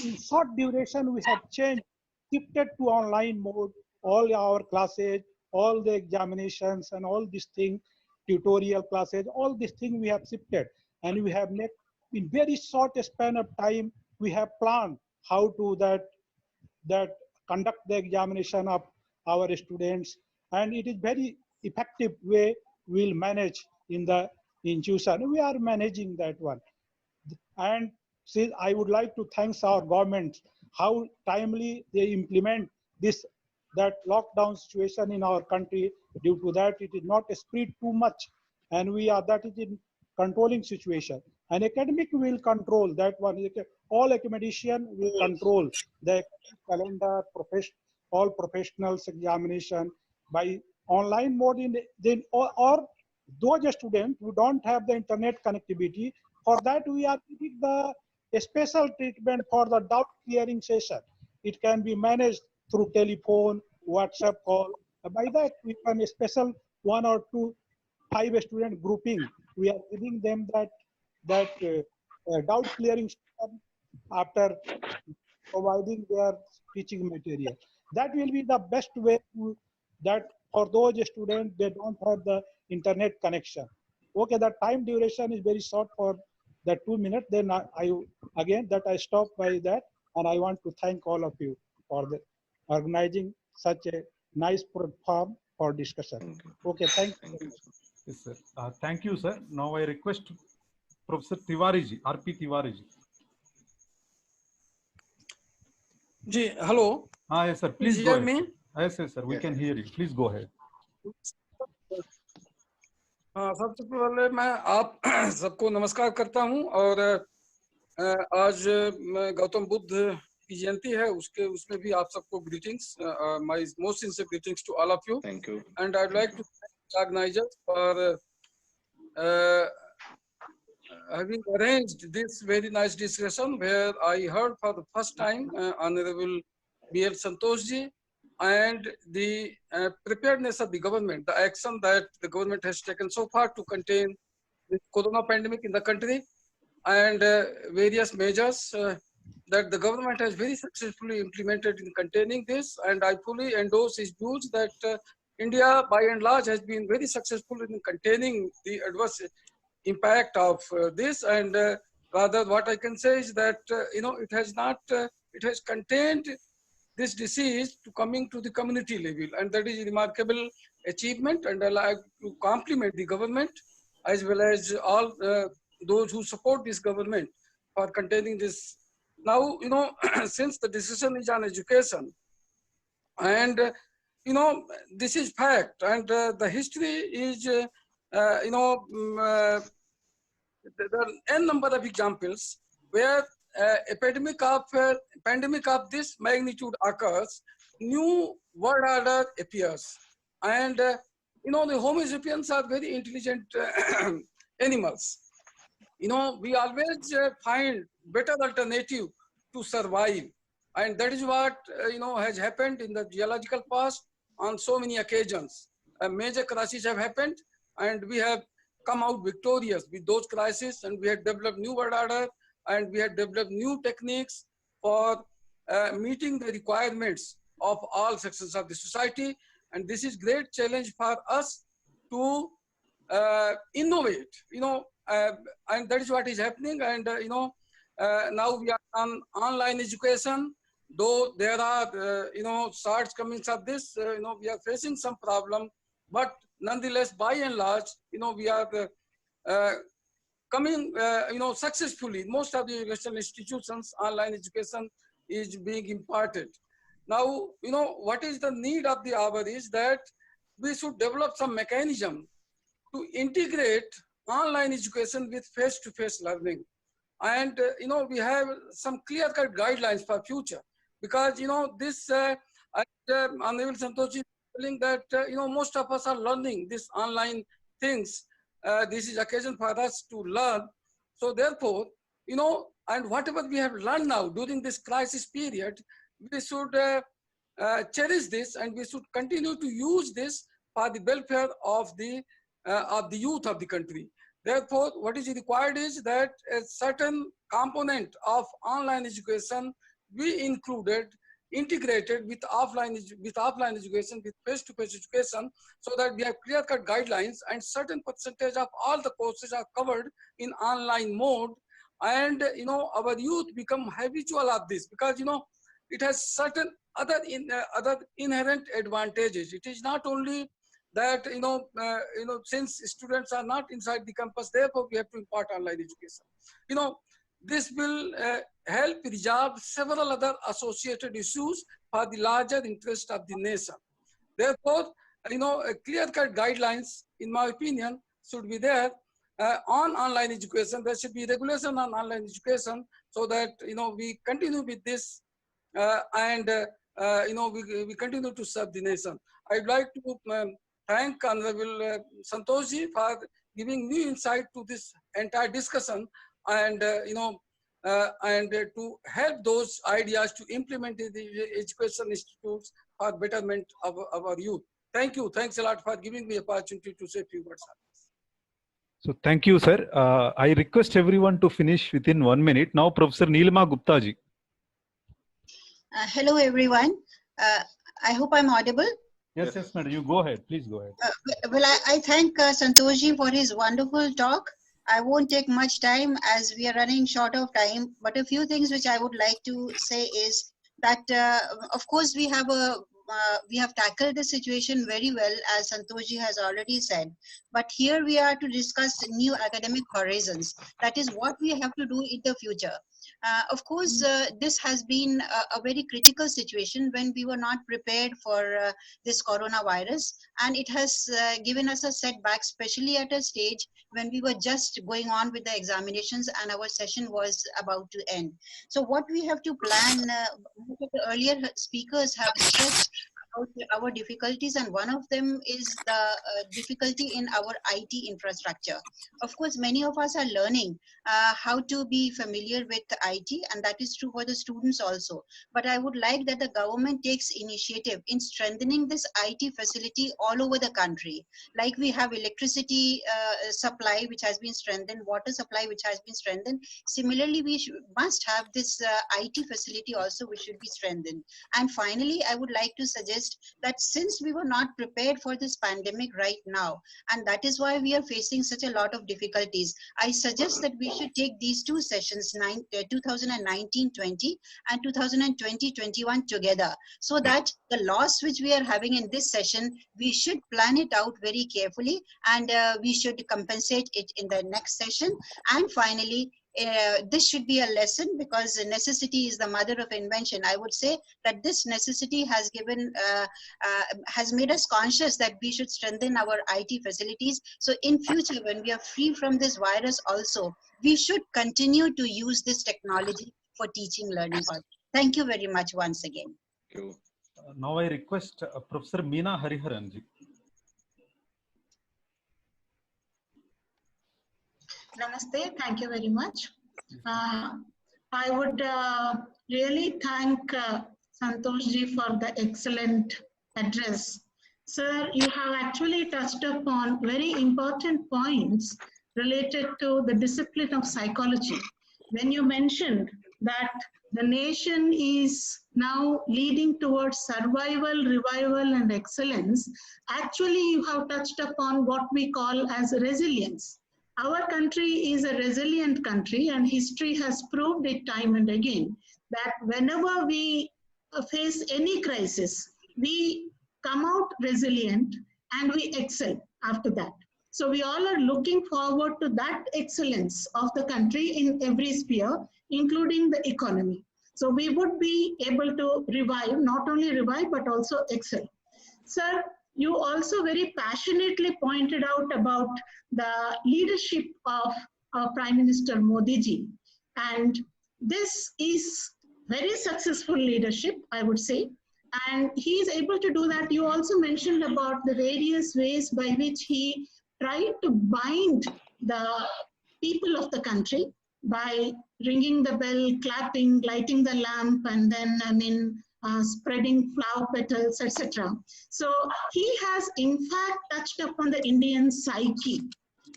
in short duration, we have shifted to online mode, all our classes, all the examinations and all these things, tutorial classes, all these things we have shifted. And we have made, in very short span of time, we have planned how to that conduct the examination of our students. And it is very effective way we'll manage in the institution. We are managing that one. And see, I would like to thank our government, how timely they implement that lockdown situation in our country. Due to that, it is not spread too much, and that is in controlling situation. And academic will control that one. All academician will control the calendar, all professionals examination by online mode. Or those students who don't have the internet connectivity, for that we are giving the special treatment for the doubt clearing session. It can be managed through telephone, WhatsApp call. By that we can special 1 or 2, 5 student grouping. We are giving them that doubt clearing session after providing their teaching material. That will be the best way to that for those students they don't have the internet connection. Okay, the time duration is very short for the 2 minutes. Then I again that I stop by that, and I want to thank all of you for the organizing such a nice platform for discussion. Thank you. Okay, thank you. Thank you. Yes, sir. Thank you, sir. Now I request Professor Tiwari ji, R.P. Tiwari ji. जी hello Yes, sir. Please Is go hear ahead. me? Yes, yes, sir. We Yes, can sir. hear you. Please go ahead. सबसे पहले मैं आप सबको नमस्कार करता हूं और आज गौतम बुद्ध की जयंती है उसमें भी आप सबको greetings my most sincere greetings to all of you Thank you. and I'd like to thank the organizers for having arranged this very nice discussion where I heard for the first time Honorable B.L. Santoshji and the preparedness of the government, the action that the government has taken so far to contain the corona pandemic in the country, and various measures that the government has very successfully implemented in containing this. And I fully endorse his views that India, by and large, has been very successful in containing the adverse impact of this. And rather, what I can say is that it has not, it has contained this disease to coming to the community level, and that is a remarkable achievement. And I like to compliment the government as well as all those who support this government for containing this. Now, since the decision is on education, and this is fact, and the history is, there are n number of examples where a pandemic of this magnitude occurs, new world order appears, and the Homo sapiens are very intelligent animals. We always find better alternative to survive, and that is what has happened in the geological past on so many occasions. Major crises have happened, and we have come out victorious with those crises, and we have developed new world order, and we have developed new techniques for meeting the requirements of all sections of the society. And this is great challenge for us to innovate, and that is what is happening. And now we are on online education, though there are shorts coming of this, we are facing some problem, but nonetheless, by and large, we are coming successfully. Most of the educational institutions, online education is being imparted. Now, what is the need of the hour is that we should develop some mechanism to integrate online education with face-to-face learning. And, we have some clear-cut guidelines for future, because, this, Honorable Santoshji telling that, most of us are learning this online things. This is occasion for us to learn. So therefore, and whatever we have learned now during this crisis period, we should cherish this, and we should continue to use this for the welfare of the youth of the country. Therefore, what is required is that a certain component of online education be integrated with offline education, with face-to-face education, so that we have clear-cut guidelines, and certain percentage of all the courses are covered in online mode. And our youth become habitual of this, because it has certain other inherent advantages. It is not only that since students are not inside the campus, therefore we have to impart online education. This will help resolve several other associated issues for the larger interest of the nation. Therefore, clear-cut guidelines, in my opinion, should be there on online education. There should be regulation on online education, so that we continue with this, and we continue to serve the nation. I'd like to thank Honorable Santoshji for giving new insight to this entire discussion, and to help those ideas to implement in the education institutes for betterment of our youth. Thank you. Thanks a lot for giving me opportunity to say a few words on this. So thank you, sir. I request everyone to finish within 1 minute. Now, Professor Nilima Gupta ji. Hello, everyone. I hope I'm audible. Yes, yes, madam. You go ahead. Please go ahead. Well, I thank Santoshji for his wonderful talk. I won't take much time as we are running short of time, but a few things which I would like to say is that, of course, we have tackled the situation very well, as Santoshji has already said. But here we are to discuss new academic horizons. That is what we have to do in the future. Of course, this has been a very critical situation when we were not prepared for this coronavirus, and it has given us a setback, especially at a stage when we were just going on with the examinations and our session was about to end. So what we have to plan, the earlier speakers have stressed about our difficulties, and one of them is the difficulty in our IT infrastructure. Of course, many of us are learning how to be familiar with IT, and that is true for the students also. But I would like that the government takes initiative in strengthening this IT facility all over the country. Like we have electricity supply, which has been strengthened, water supply, which has been strengthened. Similarly, we must have this IT facility also, which should be strengthened. And finally, I would like to suggest that since we were not prepared for this pandemic right now, and that is why we are facing such a lot of difficulties, I suggest that we should take these two sessions, 2019-20 and 2020-21 together, so that the loss which we are having in this session, we should plan it out very carefully, and we should compensate it in the next session. And finally, this should be a lesson, because necessity is the mother of invention. I would say that this necessity has given, has made us conscious that we should strengthen our IT facilities. So in future, when we are free from this virus also, we should continue to use this technology for teaching, learning. Thank you very much once again. Thank you. Now I request Professor Meena Hariharanji. Namaste, thank you very much. I would really thank Santoshji for the excellent address. Sir, you have actually touched upon very important points related to the discipline of psychology. When you mentioned that the nation is now leading towards survival, revival, and excellence, actually you have touched upon what we call as resilience. Our country is a resilient country, and history has proved it time and again that whenever we face any crisis, we come out resilient and we excel after that. So we all are looking forward to that excellence of the country in every sphere, including the economy. So we would be able to revive, not only revive, but also excel. Sir, you also very passionately pointed out about the leadership of our Prime Minister Modi ji. And this is very successful leadership, I would say. And he is able to do that. You also mentioned about the various ways by which he tried to bind the people of the country by ringing the bell, clapping, lighting the lamp, and then, spreading flower petals, etc. So he has in fact touched upon the Indian psyche,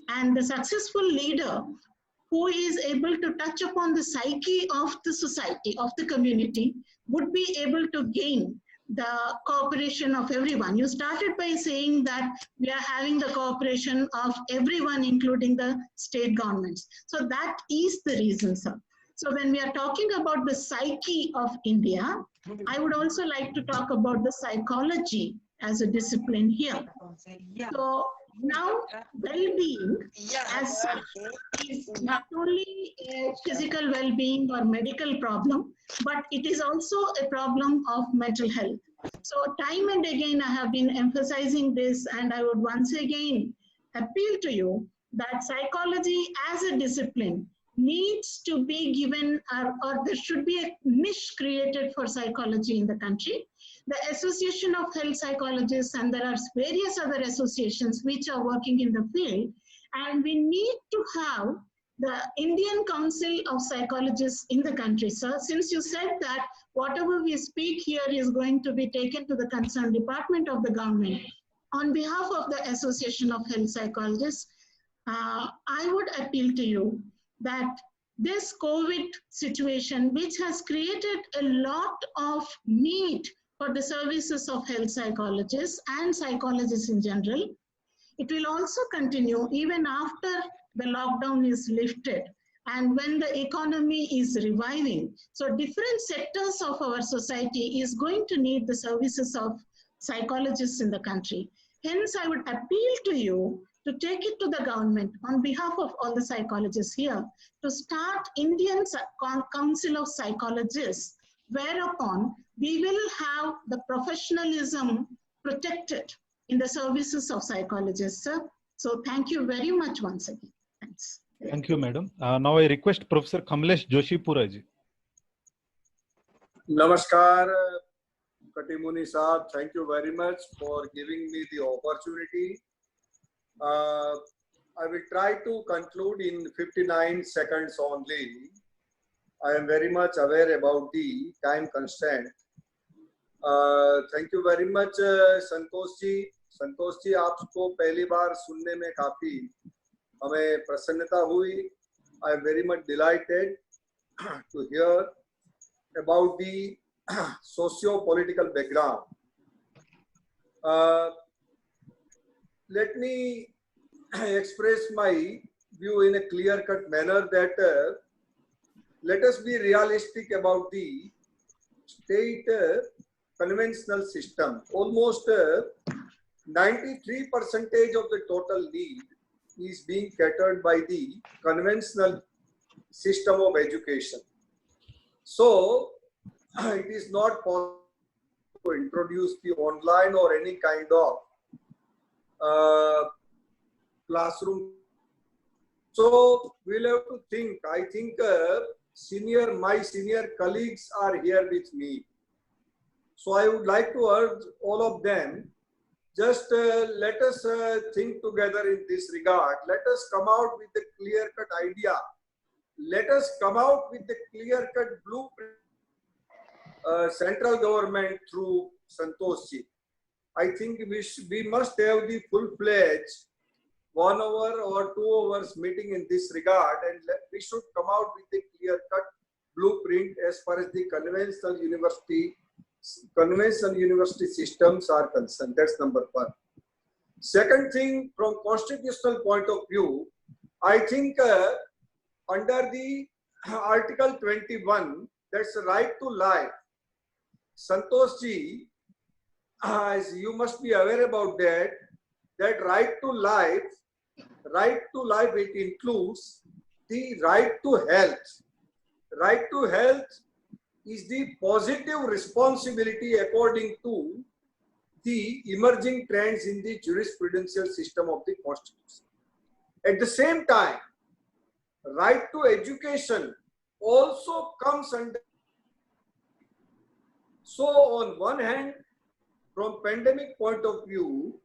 and the successful leader who is able to touch upon the psyche of the society, of the community, would be able to gain the cooperation of everyone. You started by saying that we are having the cooperation of everyone, including the state governments. So that is the reason, sir. So when we are talking about the psyche of India, I would also like to talk about the psychology as a discipline here. So now well-being as such is not only a physical well-being or medical problem, but it is also a problem of mental health. So time and again I have been emphasizing this, and I would once again appeal to you that psychology as a discipline needs to be given, or there should be a niche created for psychology in the country. The Association of Health Psychologists, and there are various other associations which are working in the field, and we need to have the Indian Council of Psychologists in the country, sir. Since you said that whatever we speak here is going to be taken to the concerned department of the government, on behalf of the Association of Health Psychologists, I would appeal to you that this COVID situation, which has created a lot of need for the services of health psychologists and psychologists in general. It will also continue even after the lockdown is lifted and when the economy is reviving. So different sectors of our society is going to need the services of psychologists in the country. Hence, I would appeal to you to take it to the government on behalf of all the psychologists here to start Indian Council of Psychologists, whereupon we will have the professionalism protected in the services of psychologists, sir. So thank you very much once again. Thanks. Thank you, madam. Now I request Professor Kamlesh Joshipura ji. Namaskar, Katimuni Saab. Thank you very much for giving me the opportunity. I will try to conclude in 59 seconds only. I am very much aware about the time constraint. Thank you very much, Santosh ji. Santosh ji, आपको पहली बार सुनने में काफी हमें प्रसन्नता हुई. I am very much delighted to hear about the socio-political background. Let me express my view in a clear-cut manner that let us be realistic about the state conventional system. Almost 93% of the total need is being catered by the conventional system of education. So it is not possible to introduce the online or any kind of classroom. So we'll have to think. I think my senior colleagues are here with me. So I would like to urge all of them, just let us think together in this regard. Let us come out with a clear-cut idea. Let us come out with a clear-cut blueprint. Central government through Santosh ji. I think we must have the full-fledged 1 hour or 2 hours meeting in this regard, and we should come out with a clear-cut blueprint as far as the conventional university systems are concerned. That's number one. Second thing, from constitutional point of view, I think under the Article 21, that's the right to life. Santosh ji, as you must be aware about that right to life, it includes the right to health. Right to health is the positive responsibility according to the emerging trends in the jurisprudential system of the Constitution. At the same time, right to education also comes under. So on one hand, from pandemic point of view,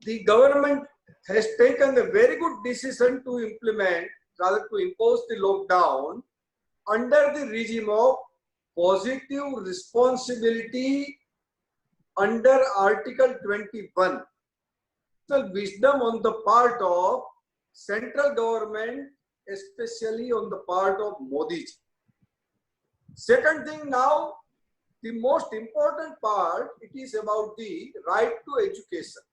the government has taken a very good decision to impose the lockdown under the regime of positive responsibility under Article 21. So wisdom on the part of central government, especially on the part of Modi ji. Second thing now, the most important part, it is about the right to education.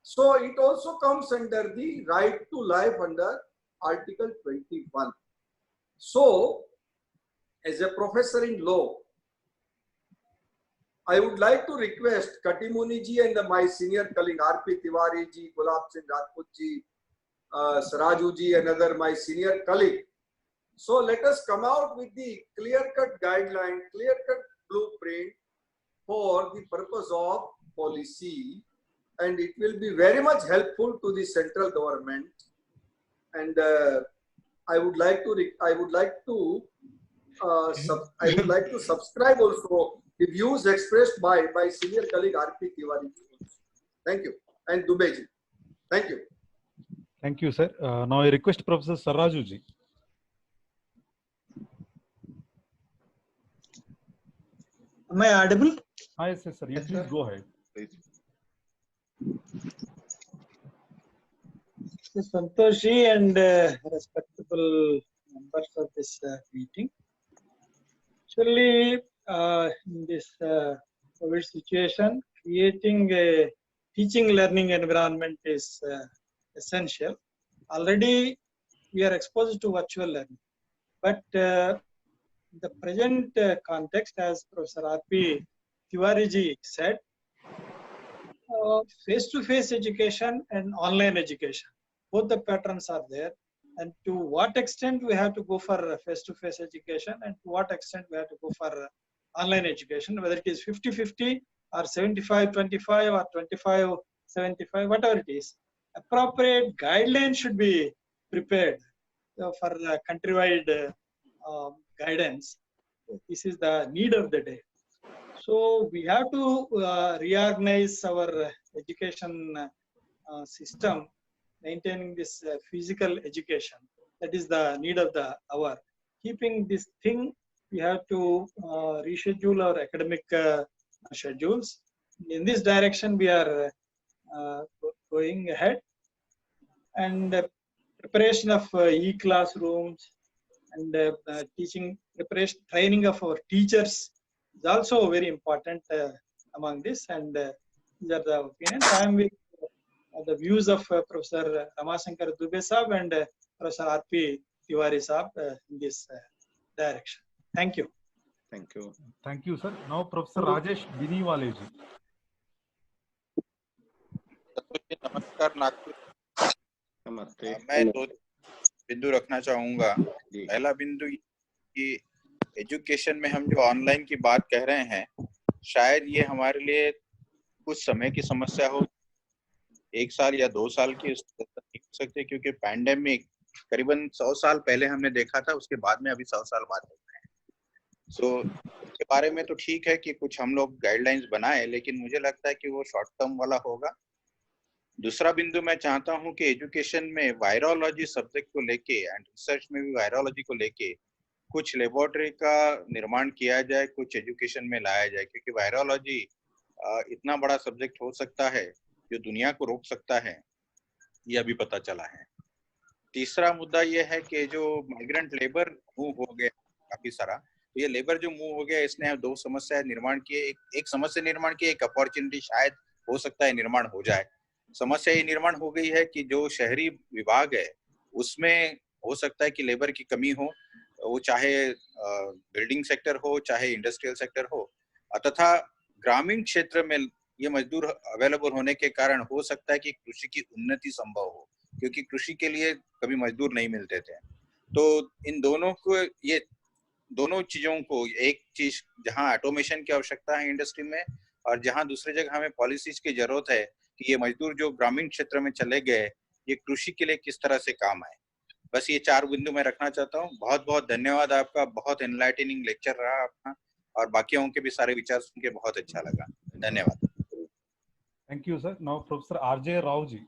So it also comes under the right to life under Article 21. So, as a professor in law, I would like to request Katimuni ji and my senior colleague R.P. Tiwari ji, Gulab Singh Rajput ji, Saraju ji, another my senior colleague. So let us come out with the clear-cut guideline, clear-cut blueprint for the purpose of policy, and it will be very much helpful to the central government. And I would like to subscribe also the views expressed by my senior colleague R.P. Tiwari. Thank you, and Dubey ji. Thank you. Thank you, sir. Now I request Professor Saraju ji. Am I audible? Yes, sir. You please go ahead. Santosh ji and respectable members of this meeting. Actually, in this COVID situation, creating a teaching learning environment is essential. Already we are exposed to virtual learning, but the present context, as Professor R.P. Tiwari ji said, face-to-face education and online education, both the patterns are there. And to what extent we have to go for face-to-face education and to what extent we have to go for online education, whether it is 50-50 or 75-25 or 25-75, whatever it is, appropriate guidelines should be prepared for countrywide guidance. This is the need of the day. So we have to reorganize our education system, maintaining this physical education. That is the need of the hour. Keeping this thing, we have to reschedule our academic schedules. In this direction, we are going ahead. And preparation of e-classrooms and teaching preparation, training of our teachers is also very important among this. And these are the opinions. I am with the views of Professor Ramashankar Dubey Saab and Professor R.P. Tiwari Saab in this direction. Thank you. Thank you. Thank you, sir. Now, Professor Rajesh Biniwale ji. नमस्कार नागपुर। नमस्ते। मैं दो बिंदु रखना चाहूंगा। पहला बिंदु कि एजुकेशन में हम जो ऑनलाइन की बात कह रहे हैं, शायद ये हमारे लिए कुछ समय की समस्या हो, 1 साल या 2 साल की हो सकती, क्योंकि पैंडेमिक करीबन 100 साल पहले हमने देखा था, उसके बाद में अभी 100 साल बाद हो गए हैं। सो इसके बारे में तो ठीक है कि कुछ हम लोग गाइडलाइंस बनाए, लेकिन मुझे लगता है कि वो शॉर्ट टर्म वाला होगा। दूसरा बिंदु मैं चाहता हूं कि एजुकेशन में वायरोलॉजी सब्जेक्ट को लेके एंड रिसर्च में भी वायरोलॉजी को लेके कुछ लेबोरेटरी का निर्माण किया जाए, कुछ एजुकेशन में लाया जाए, क्योंकि वायरोलॉजी इतना बड़ा सब्जेक्ट हो सकता है जो दुनिया को रोक सकता है, ये अभी पता चला है। तीसरा मुद्दा ये है कि जो माइग्रेंट लेबर मूव हो गया काफी सारा, तो ये लेबर जो मूव हो गया, इसने 2 समस्याएं निर्माण किए, एक समस्या निर्माण की, एक अपॉर्चुनिटी शायद हो सकता है निर्माण हो जाए। समस्या ये निर्माण हो गई है कि जो शहरी विभाग है उसमें हो सकता है कि लेबर की कमी हो, वो चाहे बिल्डिंग सेक्टर हो चाहे इंडस्ट्रियल सेक्टर हो, तथा ग्रामीण क्षेत्र में ये मजदूर अवेलेबल होने के कारण हो सकता है कि कृषि की उन्नति संभव हो, क्योंकि कृषि के लिए कभी मजदूर नहीं मिलते थे। तो इन दोनों को, ये दोनों चीजों को, एक चीज जहां ऑटोमेशन की आवश्यकता है इंडस्ट्री में, और जहां दूसरी जगह हमें पॉलिसीज की जरूरत है कि ये मजदूर जो ग्रामीण क्षेत्र में चले गए, ये कृषि के लिए किस तरह से काम आए। बस ये 4 बिंदु मैं रखना चाहता हूँ। बहुत बहुत धन्यवाद आपका, बहुत एनलाइटनिंग लेक्चर रहा आपका, और बाकियों के भी सारे विचार सुन के बहुत अच्छा लगा। धन्यवाद। Thank you sir. Now professor RJ Rao ji.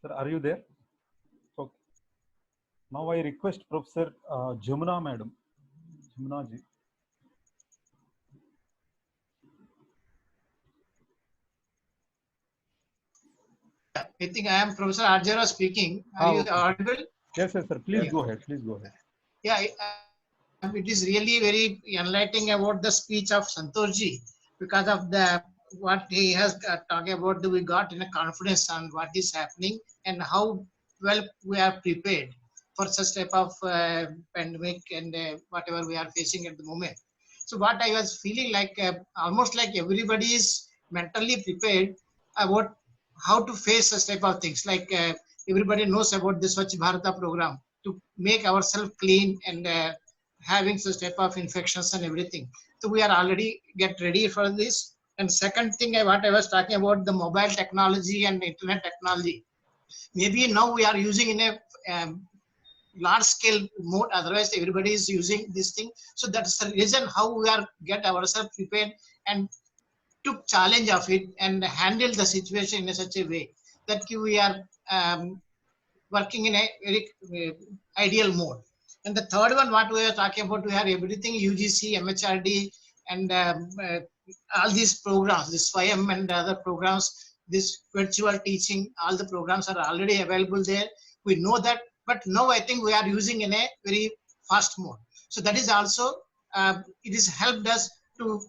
Sir, are you there? Okay. Now I request Professor Jamuna Madam. Jamuna ji. I think I am Professor Arjara speaking. Are you audible? Yes, yes, sir. Please go ahead. Please go ahead. Yeah, it is really very enlightening about the speech of Santosh ji, because of the what he has talked about. We got in a confidence on what is happening and how well we are prepared for such type of pandemic and whatever we are facing at the moment. So what I was feeling like, almost like everybody is mentally prepared about how to face such type of things. Like everybody knows about the Swachh Bharata program to make ourselves clean and having such type of infections and everything. So we are already get ready for this. And second thing, what I was talking about, the mobile technology and internet technology. Maybe now we are using in a large scale mode, otherwise everybody is using this thing. So that's the reason how we are get ourselves prepared and took challenge of it and handle the situation in such a way that we are working in a very ideal mode. And the third one, what we are talking about, we have everything UGC, MHRD, and all these programs, this SWAYAM and other programs, this virtual teaching, all the programs are already available there. We know that, but now I think we are using in a very fast mode. So that is also, it has helped us to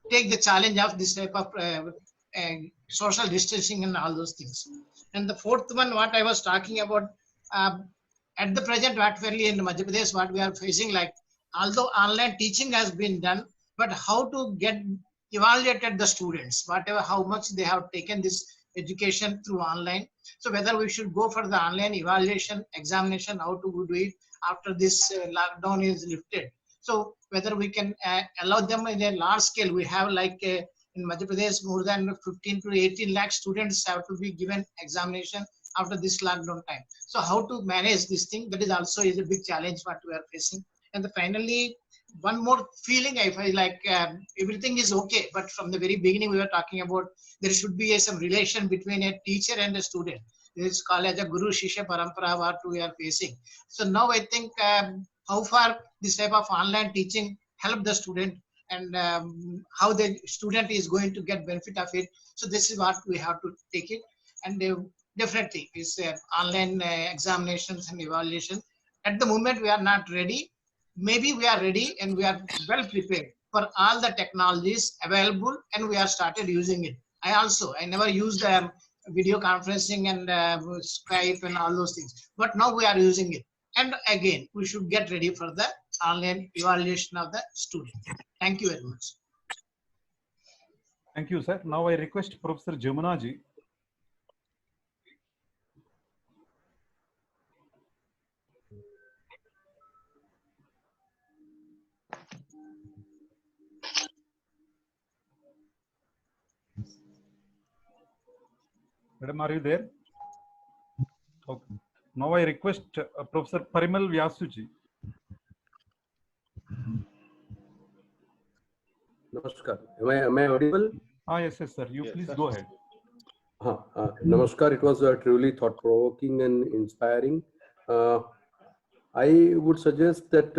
take the challenge of this type of social distancing and all those things. And the fourth one, what I was talking about, at the present, what really in Madhya Pradesh, what we are facing, like, although online teaching has been done, but how to get evaluated the students, whatever, how much they have taken this education through online. So whether we should go for the online evaluation, examination, how to do it after this lockdown is lifted. So whether we can allow them in a large scale. We have like in Madhya Pradesh, more than 15 to 18 lakh students have to be given examination after this lockdown time. So how to manage this thing, that is also is a big challenge what we are facing. And finally, one more feeling, I feel like everything is okay, but from the very beginning we were talking about there should be some relation between a teacher and a student. This is called as a Guru Shishya Parampara what we are facing. So now I think how far this type of online teaching help the student, and how the student is going to get benefit of it. So this is what we have to take it. And definitely is online examinations and evaluation. At the moment we are not ready. Maybe we are ready and we are well prepared for all the technologies available, and we are started using it. I never used video conferencing and Skype and all those things, but now we are using it. And again, we should get ready for the online evaluation of the student. Thank you very much. Thank you, sir. Now I request Professor Jamuna ji. Madam, are you there? Okay. Now I request Professor Parimal Vyasuji. Namaskar. Am I audible? Yes, sir. You please go ahead. Namaskar. It was truly thought-provoking and inspiring. I would suggest that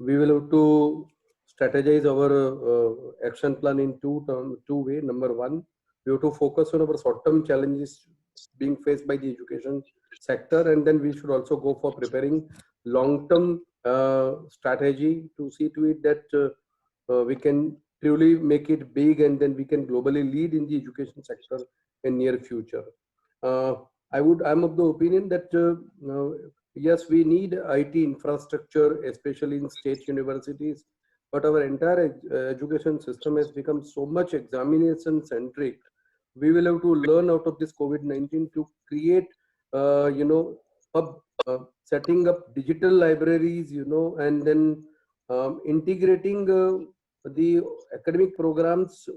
we will have to strategize our action plan in two ways. Number one, we have to focus on our short-term challenges being faced by the education sector, and then we should also go for preparing long-term strategy to see to it that we can truly make it big, and then we can globally lead in the education sector in near future. I'm of the opinion that yes, we need IT infrastructure, especially in state universities, but our entire education system has become so much examination centric. We will have to learn out of this COVID-19 to create, setting up digital libraries, and then integrating the academic programs.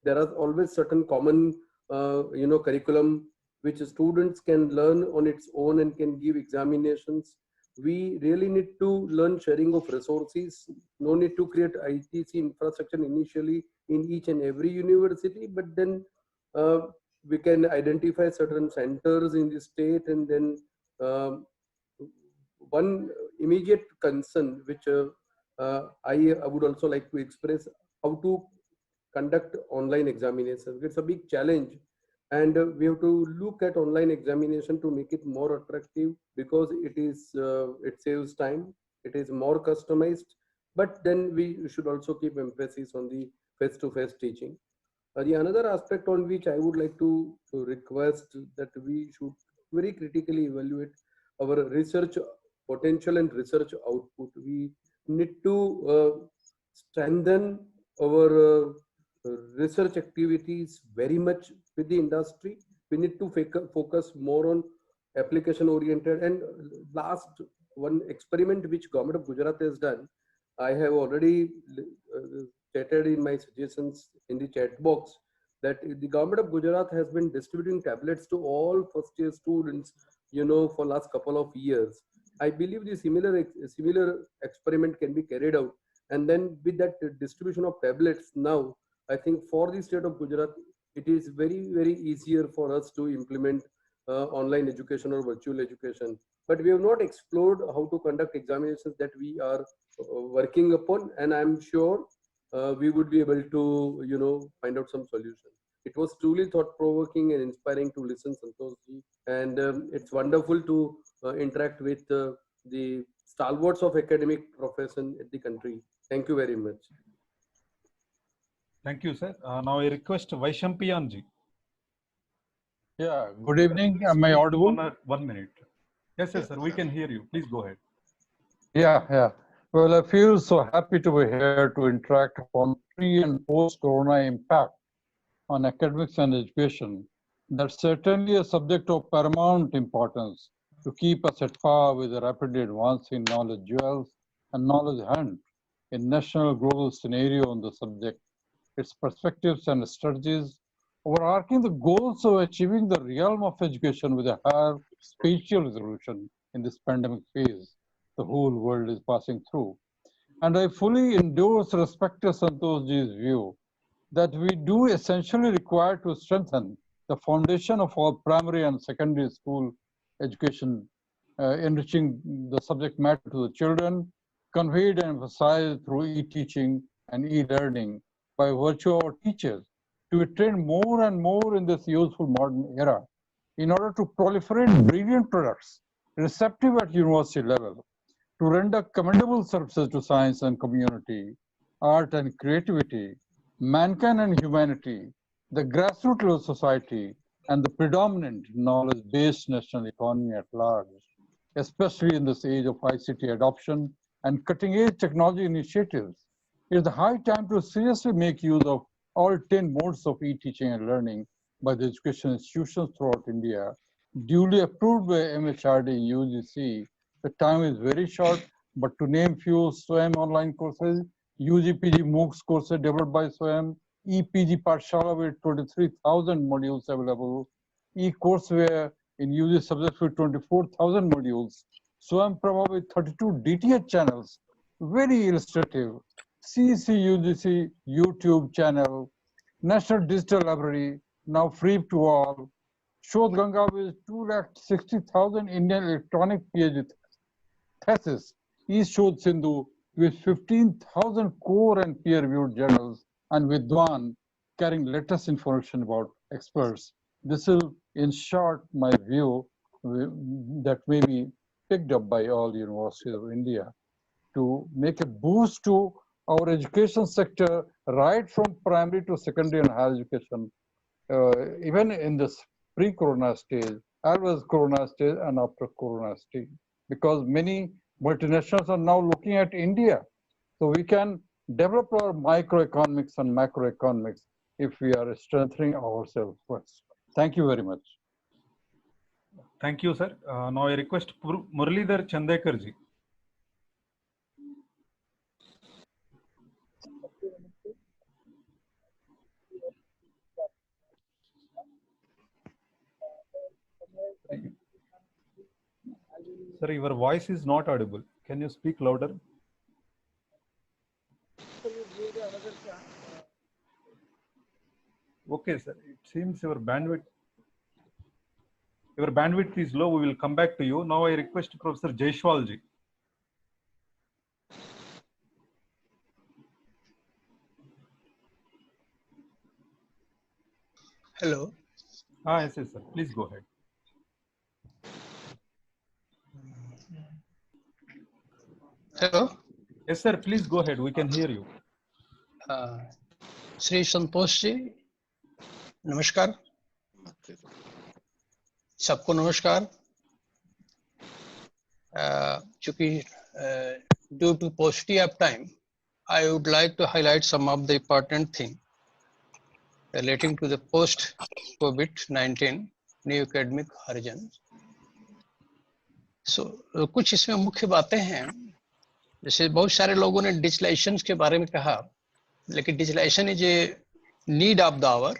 There are always certain common, curriculum which students can learn on its own and can give examinations. We really need to learn sharing of resources. No need to create ITC infrastructure initially in each and every university, but then we can identify certain centers in the state, and then one immediate concern which I would also like to express, how to conduct online examinations. It's a big challenge, and we have to look at online examination to make it more attractive, because it saves time, it is more customized, but then we should also keep emphasis on the face-to-face teaching. The another aspect on which I would like to request that we should very critically evaluate our research potential and research output. We need to strengthen our research activities very much with the industry. We need to focus more on application oriented. And last one experiment which Government of Gujarat has done, I have already stated in my suggestions in the chat box, that the Government of Gujarat has been distributing tablets to all first year students, for last couple of years. I believe the similar experiment can be carried out, and then with that distribution of tablets now, I think for the state of Gujarat, it is very, very easier for us to implement online education or virtual education. But we have not explored how to conduct examinations that we are working upon, and I'm sure we would be able to, find out some solution. It was truly thought-provoking and inspiring to listen, Santosh ji, and it's wonderful to interact with the stalwarts of academic profession at the country. Thank you very much. Thank you, sir. Now I request Vaishampiyan ji. Yeah, good evening. Am I audible? 1 minute. Yes, yes, sir. We can hear you. Please go ahead. Yeah. Well, I feel so happy to be here to interact on pre and post-corona impact on academics and education. That's certainly a subject of paramount importance to keep us at par with the rapidly advancing knowledge jewels and knowledge hunt in national global scenario on the subject, its perspectives and strategies, overarching the goals of achieving the realm of education with a higher spatial resolution in this pandemic phase the whole world is passing through. And I fully endorse respected Santosh ji's view that we do essentially require to strengthen the foundation of all primary and secondary school education, enriching the subject matter to the children, conveyed and emphasized through e-teaching and e-learning by virtue of our teachers, to be trained more and more in this useful modern era in order to proliferate brilliant products receptive at university level, to render commendable services to science and community, art and creativity, mankind and humanity, the grassroots level society, and the predominant knowledge-based national economy at large, especially in this age of ICT adoption and cutting-edge technology initiatives. It is the high time to seriously make use of all 10 modes of e-teaching and learning by the education institutions throughout India, duly approved by MHRD and UGC. The time is very short, but to name few, SWAYAM online courses, UGPG MOOCs courses developed by SWAYAM, ePG Pathshala with 23,000 modules available, eCourseware in UG subjects with 24,000 modules, SWAYAM Prabha with 32 DTH channels, very illustrative, CEC UGC YouTube channel, National Digital Library, now free to all, Shodh Ganga with 260,000 Indian electronic PhD thesis, eShodh Sindhu with 15,000 core and peer-reviewed journals, and Vidwan carrying latest information about experts. This is, in short, my view that may be picked up by all universities of India to make a boost to our education sector right from primary to secondary and higher education, even in this pre-corona stage, as well as corona stage and after corona stage, because many multinationals are now looking at India. So we can develop our microeconomics and macroeconomics if we are strengthening ourselves first. Thank you very much. Thank you, sir. Now I request Muralidhar Chandekar ji. Sir, your voice is not audible. Can you speak louder? Okay, sir. It seems your bandwidth is low. We will come back to you. Now I request Professor Jaishwal ji. Hello. Yes, sir. Please go ahead. Hello. Yes, sir. Please go ahead. We can hear you. Shri Santosh ji, namaskar. सबको नमस्कार. Due to paucity of time, I would like to highlight some of the important things relating to the post-COVID-19 new academic horizon. So, कुछ इसमें मुख्य बातें हैं. जैसे बहुत सारे लोगों ने डिजिटलाइजेशन के बारे में कहा, लेकिन digitalization is a need of the hour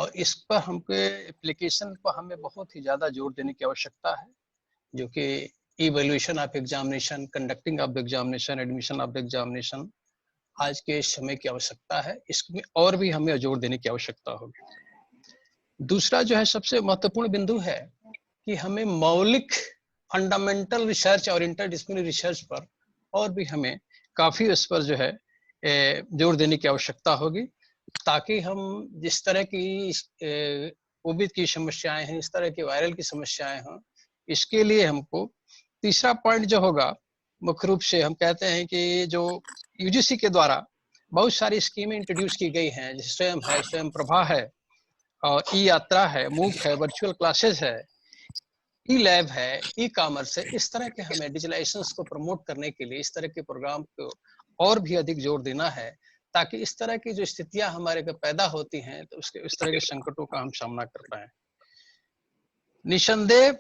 और इस पर हमको एप्लीकेशन पर हमें बहुत ही ज्यादा जोर देने की आवश्यकता है, जो कि evaluation of examination, conducting of the examination, admission of the examination आज के समय की आवश्यकता है. इसमें और भी हमें जोर देने की आवश्यकता होगी. दूसरा जो है सबसे महत्वपूर्ण बिंदु है कि हमें मौलिक फंडामेंटल रिसर्च और इंटरडिसिप्लिनरी रिसर्च पर और भी हमें काफी इस पर जो है जोर देने की आवश्यकता होगी. ताकि हम जिस तरह की कोविड की समस्याएं हैं, इस तरह की वायरल की समस्याएं हैं, इसके लिए हमको तीसरा पॉइंट जो होगा, मुख्य रूप से हम कहते हैं कि जो यूजीसी के द्वारा बहुत सारी स्कीमें इंट्रोड्यूस की गई हैं, जैसे स्वयं है, स्वयं प्रभा है, और ई यात्रा है, मूक है, वर्चुअल क्लासेस है, ई लैब है, ई कॉमर्स है। इस तरह के हमें डिजिटलाइजेशन को प्रमोट करने के लिए इस तरह के प्रोग्राम को और भी अधिक जोर देना है, ताकि इस तरह की जो स्थितियां हमारे को पैदा होती हैं तो उसके इस तरह के संकटों का हम सामना कर पाए। निसंदेह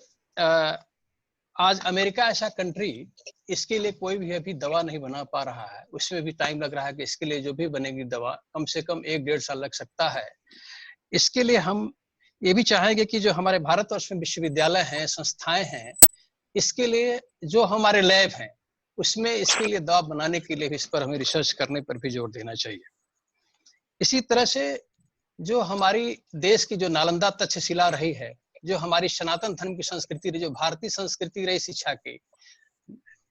आज अमेरिका ऐसा कंट्री, इसके लिए कोई भी अभी दवा नहीं बना पा रहा है, उसमें भी टाइम लग रहा है कि इसके लिए जो भी बनेगी दवा कम से कम 1-1.5 साल लग सकता है। इसके लिए हम ये भी चाहेंगे कि जो हमारे भारतवर्ष में विश्वविद्यालय हैं, संस्थाएं हैं, इसके लिए जो हमारे लैब हैं उसमें इसके लिए दवा बनाने के लिए इस पर हमें रिसर्च करने पर भी जोर देना चाहिए। इसी तरह से जो हमारी देश की जो नालंदा तक्षशिला रही है, जो हमारी सनातन धर्म की संस्कृति रही, जो भारतीय संस्कृति रही शिक्षा की,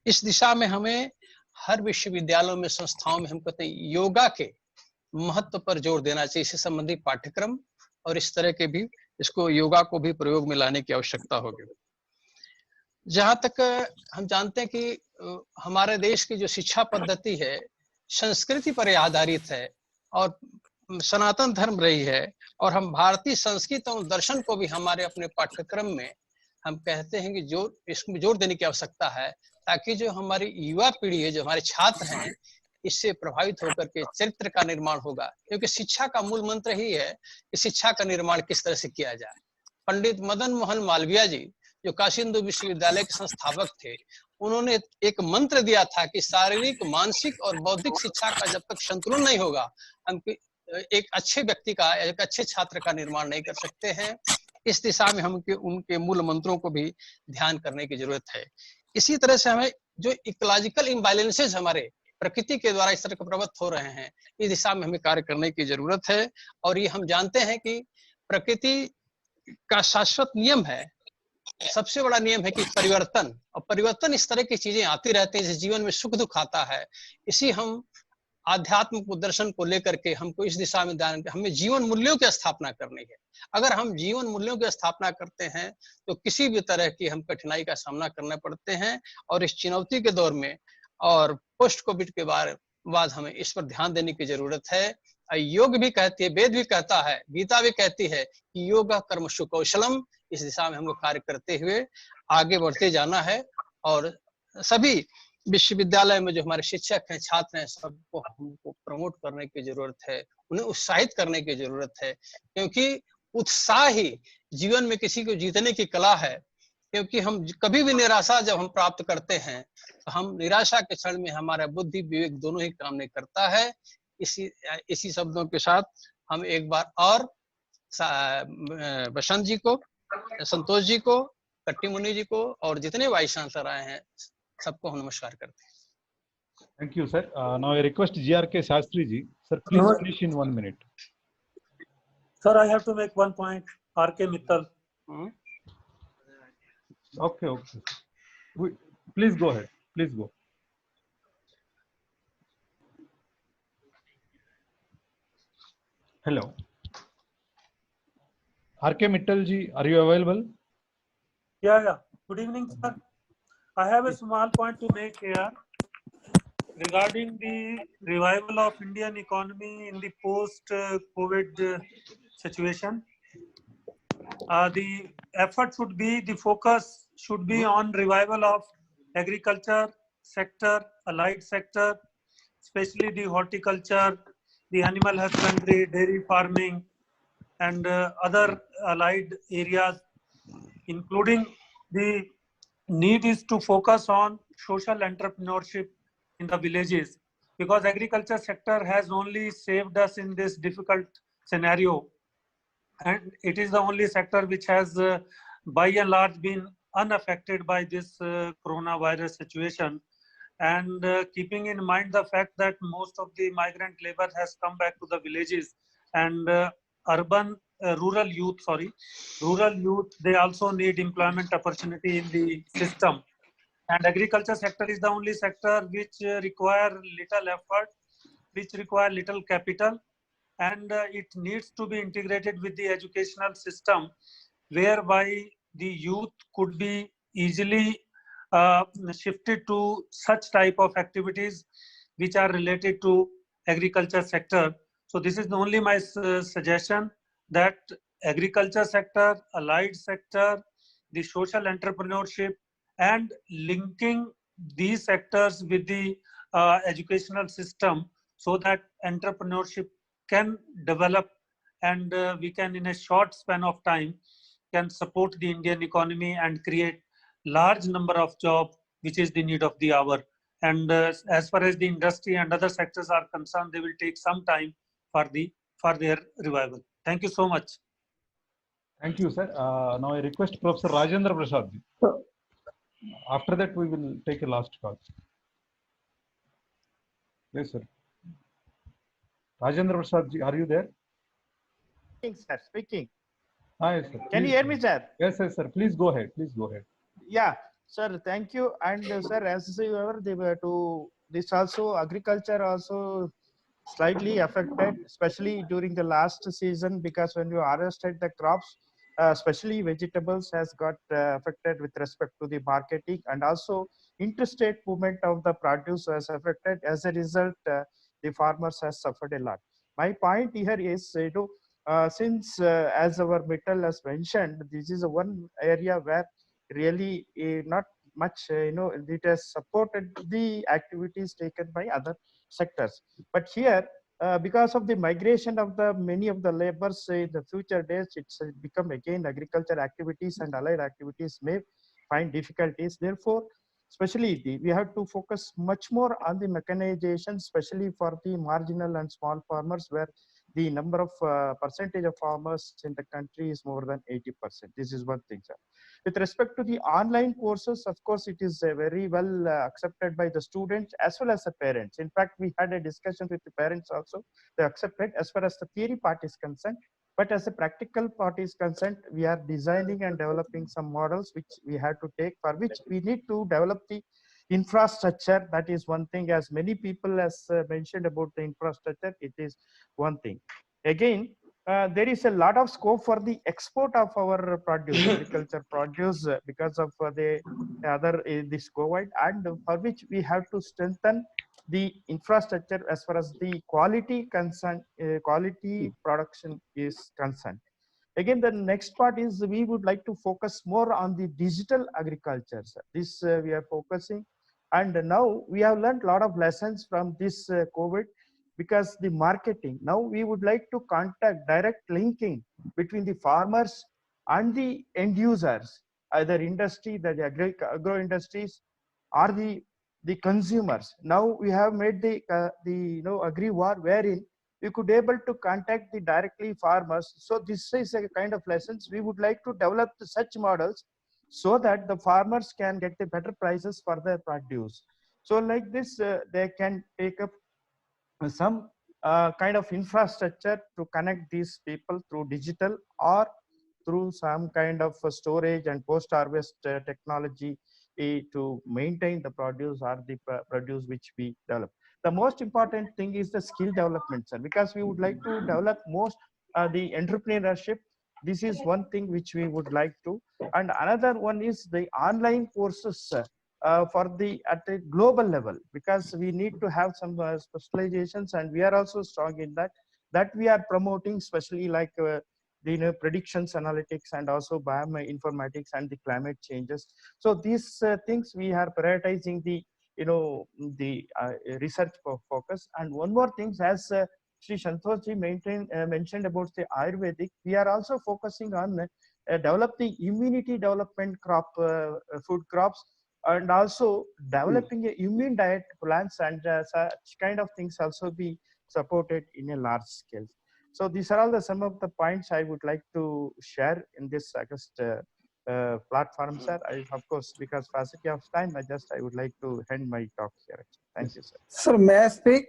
इस दिशा में हमें हर विश्वविद्यालयों में, संस्थाओं में हम कहते हैं योगा के महत्व पर जोर देना चाहिए। इससे संबंधित पाठ्यक्रम और इस तरह के भी, इसको योगा को भी प्रयोग में लाने की आवश्यकता होगी। जहां तक हम जानते हैं कि हमारे देश की जो शिक्षा पद्धति है संस्कृति पर आधारित है और सनातन धर्म रही है, और हम भारतीय संस्कृति और दर्शन को भी हमारे अपने पाठ्यक्रम में हम कहते हैं कि इसमें जोर देने की आवश्यकता है, ताकि जो हमारी युवा पीढ़ी है, जो हमारे छात्र हैं, इससे प्रभावित होकर के चरित्र का निर्माण होगा। क्योंकि शिक्षा का मूल मंत्र ही है कि शिक्षा का निर्माण किस तरह से किया जाए। पंडित मदन मोहन मालवीय जी, जो काशी हिंदू विश्वविद्यालय के संस्थापक थे, उन्होंने एक मंत्र दिया था कि शारीरिक, मानसिक और बौद्धिक शिक्षा का जब तक संतुलन नहीं होगा, हम एक अच्छे व्यक्ति का, एक अच्छे छात्र का निर्माण नहीं कर सकते हैं। इस दिशा में हम उनके मूल मंत्रों को भी ध्यान करने की जरूरत है। इसी तरह से हमें जो इकोलॉजिकल इम्बैलेंसेज हमारे प्रकृति के द्वारा इस तरह के प्रवृत्त हो रहे हैं, इस दिशा में हमें कार्य करने की जरूरत है। और ये हम जानते हैं कि प्रकृति का शाश्वत नियम है, सबसे बड़ा नियम है कि परिवर्तन, और परिवर्तन इस तरह की चीजें आती रहती हैं, जैसे जीवन में सुख दुख आता है। इसी हम आध्यात्म को, दर्शन को लेकर के हमको इस दिशा में ध्यान, हमें जीवन मूल्यों की स्थापना करनी है। अगर हम जीवन मूल्यों की स्थापना करते हैं तो किसी भी तरह की हम कठिनाई का सामना करना पड़ते हैं। और इस चुनौती के दौर में और पोस्ट कोविड के बाद हमें इस पर ध्यान देने की जरूरत है। योग भी कहती है, वेद भी कहता है, गीता भी कहती है कि योग कर्मसु कौशलम। इस दिशा में हमको कार्य करते हुए आगे बढ़ते जाना है। और सभी विश्वविद्यालय में जो हमारे शिक्षक हैं, छात्र हैं, सबको हमको प्रमोट करने की जरूरत है, उन्हें उत्साहित करने की जरूरत है। क्योंकि उत्साह ही जीवन में किसी को जीतने की कला है। क्योंकि हम कभी भी निराशा जब हम प्राप्त करते हैं तो हम निराशा के क्षण में हमारा बुद्धि विवेक दोनों ही काम नहीं करता है। इसी शब्दों के साथ हम एक बार और बसंत जी को, संतोष जी को, कट्टी मुनि जी को और जितने वाइस चांसलर आए हैं सबको हम नमस्कार करते हैं। Thank you, sir. Now I request GRK Shastri ji. Sir, please finish in 1 minute. Sir, I have to make one point. RK Mittal. Okay. Please go ahead. Please go. Hello. RK Mittal ji, are you available? Yeah. Good evening, sir. I have a small point to make here regarding the revival of Indian economy in the post-COVID situation. The effort should be, the focus should be on revival of agriculture sector, allied sector, especially the horticulture, the animal husbandry, dairy farming, and other allied areas, including the need is to focus on social entrepreneurship in the villages, because agriculture sector has only saved us in this difficult scenario, and it is the only sector which has by and large been unaffected by this coronavirus situation. And keeping in mind the fact that most of the migrant labor has come back to the villages, and rural youth, they also need employment opportunity in the system. And agriculture sector is the only sector which require little effort, which require little capital, and it needs to be integrated with the educational system, whereby the youth could be easily shifted to such type of activities which are related to agriculture sector. So this is only my suggestion, that agriculture sector, allied sector, the social entrepreneurship, and linking these sectors with the educational system, so that entrepreneurship can develop, and we can, in a short span of time, can support the Indian economy and create large number of jobs, which is the need of the hour. And as far as the industry and other sectors are concerned, they will take some time for their revival. Thank you so much. Thank you, sir. Now I request Professor Rajendra Prasad. After that, we will take a last call. Yes, sir. Rajendra Prasad, are you there? Sir, speaking. Hi, sir. Can you hear me, sir? Yes, yes, sir. Please go ahead. Please go ahead. Yeah, sir. Thank you. And sir, as you ever, they were to this also agriculture also slightly affected, especially during the last season, because when you harvested the crops, especially vegetables, has got affected with respect to the marketing, and also interstate movement of the produce has affected. As a result, the farmers has suffered a lot. My point here is, since as our Mittal has mentioned, this is one area where really not much, it has supported the activities taken by other sectors. But here, because of the migration of the many of the laborers in the future days, it's become again agriculture activities and allied activities may find difficulties. Therefore, especially we have to focus much more on the mechanization, especially for the marginal and small farmers, where the number of percentage of farmers in the country is more than 80%. This is one thing, sir. With respect to the online courses, of course, it is very well accepted by the students as well as the parents. In fact, we had a discussion with the parents also. They accepted as far as the theory part is concerned. But as a practical part is concerned, we are designing and developing some models which we have to take, for which we need to develop the infrastructure. That is one thing. As many people has mentioned about the infrastructure, it is one thing. Again, there is a lot of scope for the export of our produce, agriculture produce, because of the other this COVID, and for which we have to strengthen the infrastructure as far as the quality concern, quality production is concerned. Again, the next part is we would like to focus more on the digital agriculture. This we are focusing, and now we have learned a lot of lessons from this COVID, because the marketing, now we would like to contact direct linking between the farmers and the end users, either industry, the agro industries, or the consumers. Now we have made the agri war, wherein we could able to contact the directly farmers. So this is a kind of lessons we would like to develop such models, so that the farmers can get the better prices for their produce. So like this, they can take up some kind of infrastructure to connect these people through digital or through some kind of storage and post-harvest technology to maintain the produce or the produce which we develop. The most important thing is the skill development, sir, because we would like to develop most the entrepreneurship. This is one thing which we would like to. And another one is the online courses, for the at a global level, because we need to have some specializations, and we are also strong in that we are promoting, especially like the predictions analytics and also bioinformatics and the climate changes. So these things we are prioritizing the research focus. And one more thing, as Sri Santoshji mentioned about the Ayurvedic, we are also focusing on developing immunity development crop, food crops, and also developing a immune diet plants, and such kind of things also be supported in a large scale. So these are all some of the points I would like to share in this August platform, sir. Of course, because paucity of time, I would like to end my talk here. Thank you, sir. Sir, may I speak?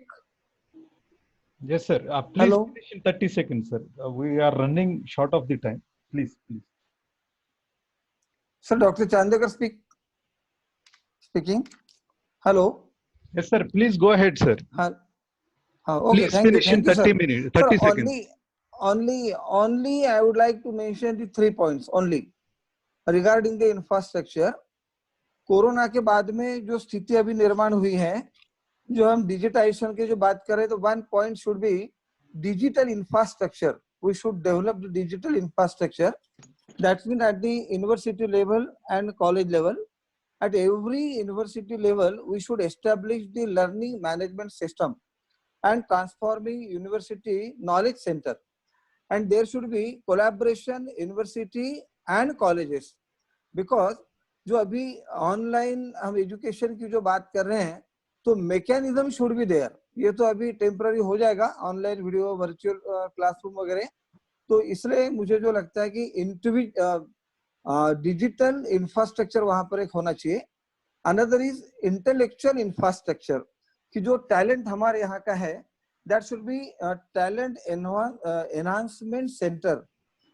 Yes, sir. Please finish in 30 seconds, sir. We are running short of the time. Please. Sir, Dr. Chandekar speaking. Hello. Yes, sir. Please go ahead, sir. Okay, Please thank you. finish in Thank you, 30 sir. minutes, Sir, 30 seconds. only I would like to mention the 3 points only regarding the infrastructure. Corona के बाद में जो स्थिति अभी निर्माण हुई है, जो हम डिजिटाइजेशन के जो बात करें, तो 1 point should be digital infrastructure. We should develop the digital infrastructure. That means at the university level and college level. At every university level, we should establish the learning management system and transforming university knowledge center. And there should be collaboration university and colleges, because जो अभी online हम education की जो बात कर रहे हैं, तो मैकेनिज्म शुड बी देयर. ये तो अभी टेम्पररी हो जाएगा, ऑनलाइन वीडियो वर्चुअल क्लासरूम वगैरह. तो इसलिए मुझे जो लगता है कि डिजिटल इंफ्रास्ट्रक्चर वहां पर एक होना चाहिए. अनदर इज इंटेलेक्चुअल इंफ्रास्ट्रक्चर, कि जो टैलेंट हमारे यहाँ का है, that should be talent enhancement centre.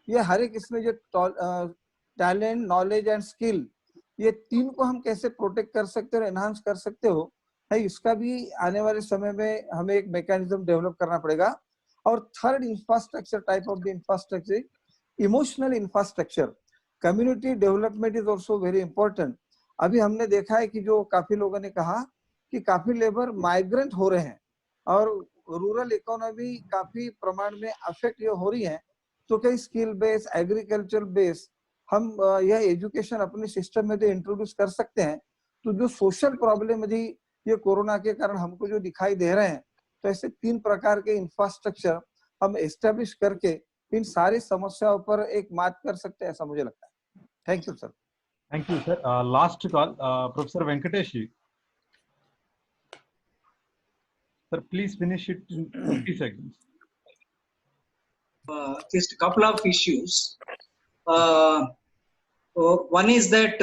ये हर एक इसमें जो टैलेंट, नॉलेज एंड स्किल, ये 3 को हम कैसे प्रोटेक्ट कर सकते हैं और एनहांस कर सकते हो, है इसका भी आने वाले समय में हमें एक मैकेनिज्म डेवलप करना पड़ेगा. और third infrastructure type of the infrastructure, emotional infrastructure. Community development is also very important. अभी हमने देखा है कि जो काफी लोगों ने कहा कि काफी लेबर माइग्रेंट हो रहे हैं और रूरल इकोनॉमी काफी प्रमाण में अफेक्ट हो रही है. तो कई स्किल बेस, एग्रीकल्चर बेस हम यह एजुकेशन अपने सिस्टम में तो इंट्रोड्यूस कर सकते हैं. तो जो सोशल प्रॉब्लम यदि ये कोरोना के कारण हमको जो दिखाई दे रहे हैं, तो ऐसे 3 प्रकार के इंफ्रास्ट्रक्चर हम एस्टेब्लिश करके इन सारी समस्याओं पर एक मात कर सकते हैं, ऐसा मुझे लगता है. Thank you sir. Thank you, sir. Last call, Professor Venkatesh. Sir, please finish it in 30 seconds. Just a couple of issues. One is that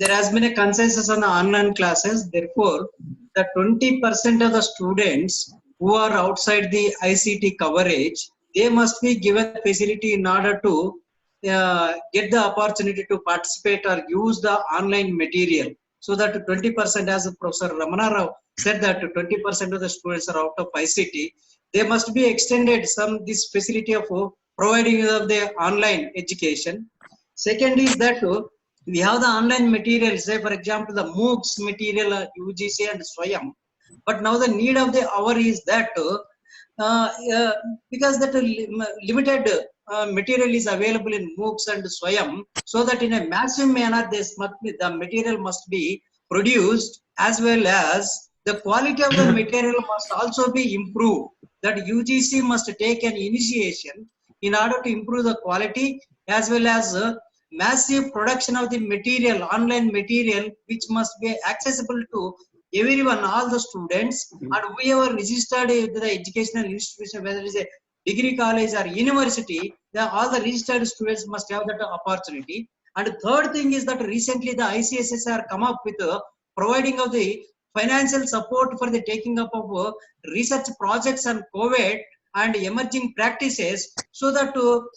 there has been a consensus on the online classes. Therefore, the 20% of the students who are outside the ICT coverage, they must be given facility in order to get the opportunity to participate or use the online material. So that 20%, as Professor Ramana Rao said, that 20% of the students are out of ICT, they must be extended this facility of providing of the online education. Second is that we have the online material, say for example the MOOCs material, UGC and SWAYAM. But now the need of the hour is that because that limited material is available in MOOCs and SWAYAM, so that in a massive manner the material must be produced, as well as the quality of the material must also be improved. That UGC must take an initiation in order to improve the quality, as well as massive production of the material, online material, which must be accessible to everyone, all the students, and whoever registered in the educational institution, whether it is a degree college or university, all the registered students must have that opportunity. And the third thing is that recently the ICSSR come up with providing of the financial support for the taking up of research projects on COVID and emerging practices, so that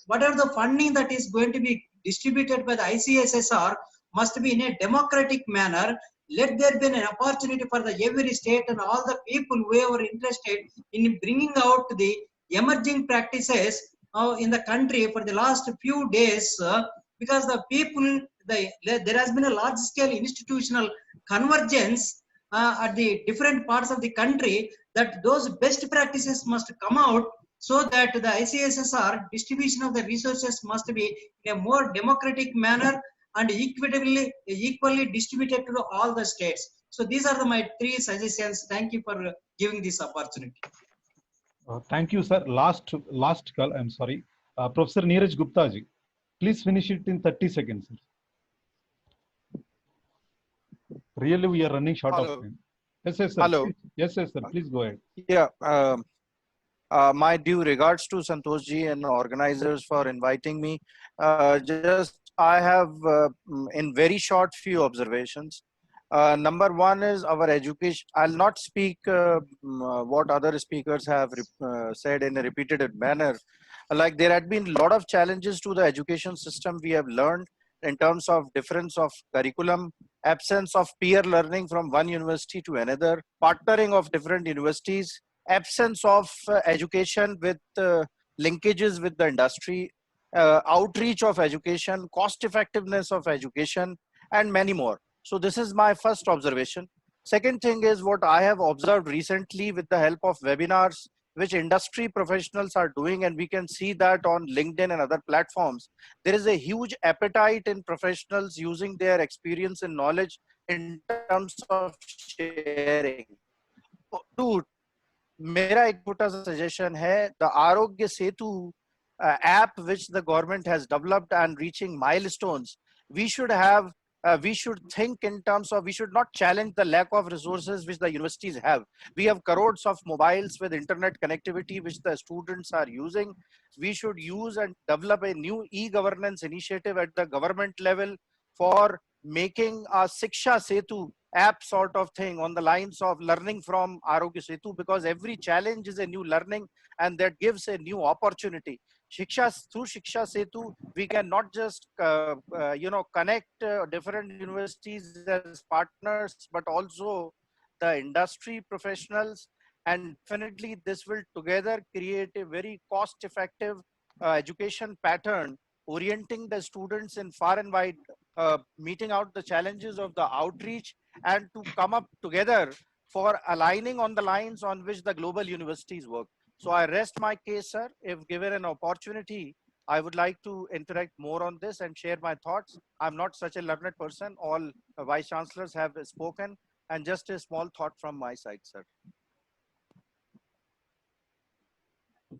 whatever the funding that is going to be distributed by the ICSSR must be in a democratic manner. Let there be an opportunity for the every state and all the people who are interested in bringing out the emerging practices in the country for the last few days, because the people, there has been a large scale institutional convergence at the different parts of the country, that those best practices must come out, so that the ICSSR distribution of the resources must be in a more democratic manner and equitably, equally distributed to all the states. So these are my 3 suggestions. Thank you for giving this opportunity. Thank you, sir. Last call. I'm sorry, Professor Neeraj Gupta ji. Please finish it in 30 seconds, sir. Really, we are running short of time. Yes, sir. Hello. Yes, sir. Please go ahead. Yeah. My due regards to Santosh ji and organizers for inviting me. I have in very short few observations. Number one is our education. I'll not speak what other speakers have said in a repeated manner. Like there had been a lot of challenges to the education system. We have learned in terms of difference of curriculum, absence of peer learning from one university to another, partnering of different universities, absence of education with linkages with the industry, outreach of education, cost effectiveness of education, and many more. So this is my first observation. Second thing is what I have observed recently with the help of webinars, which industry professionals are doing, and we can see that on LinkedIn and other platforms. There is a huge appetite in professionals using their experience and knowledge in terms of sharing. To मेरा एक छोटा सा suggestion है, the Arogya Setu app which the government has developed and reaching milestones, we should have we should think in terms of, we should not challenge the lack of resources which the universities have. We have crores of mobiles with internet connectivity which the students are using. We should use and develop a new e-governance initiative at the government level for making a Shiksha Setu app sort of thing on the lines of learning from Arogya Setu, because every challenge is a new learning and that gives a new opportunity. Through Shiksha Setu, we can not just connect different universities as partners, but also the industry professionals, and definitely this will together create a very cost-effective education pattern, orienting the students in far and wide, meeting out the challenges of the outreach, and to come up together for aligning on the lines on which the global universities work. So I rest my case, sir. If given an opportunity, I would like to interact more on this and share my thoughts. I'm not such a learned person. All vice chancellors have spoken, and just a small thought from my side, sir.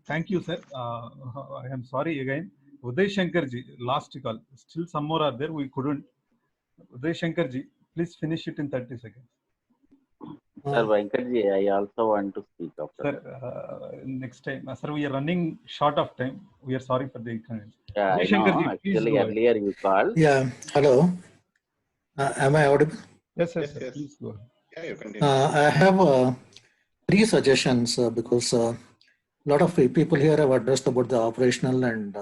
Thank you, sir. I am sorry again. Uday Shankar ji, last call. Still some more are there. We couldn't. Uday Shankar ji, please finish it in 30 seconds. Sir Venkatji, I also want to speak after. Sir, next time. Sir, we are running short of time. We are sorry for the inconvenience. Yeah, I know. Actually, earlier you called. Yeah. Hello. Am I audible? Yes, yes, yes. Please go ahead. Yeah, you continue. I have 3 suggestions because a lot of people here have addressed about the operational and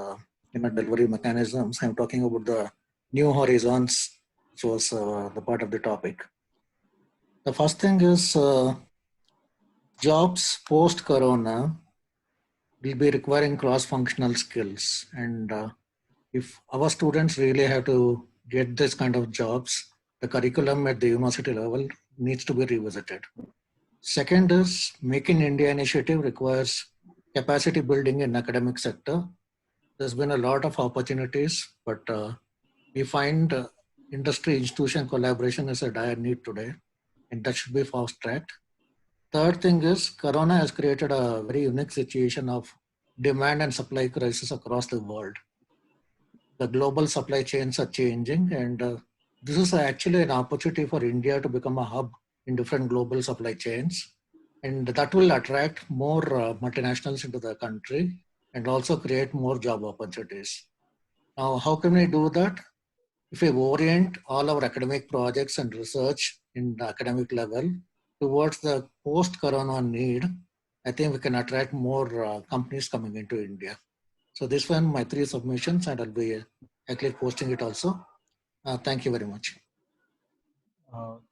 delivery mechanisms. I'm talking about the new horizons, which was the part of the topic. The first thing is jobs post-corona will be requiring cross-functional skills. And if our students really have to get this kind of jobs, the curriculum at the university level needs to be revisited. Second is Make in India initiative requires capacity building in academic sector. There's been a lot of opportunities, but we find industry institution collaboration is a dire need today, and that should be fast-tracked. Third thing is Corona has created a very unique situation of demand and supply crisis across the world. The global supply chains are changing, and this is actually an opportunity for India to become a hub in different global supply chains. And that will attract more multinationals into the country and also create more job opportunities. Now, how can we do that? If we orient all our academic projects and research in the academic level towards the post-corona need, I think we can attract more companies coming into India. So this one, my 3 submissions, and I'll be actually posting it also. Thank you very much.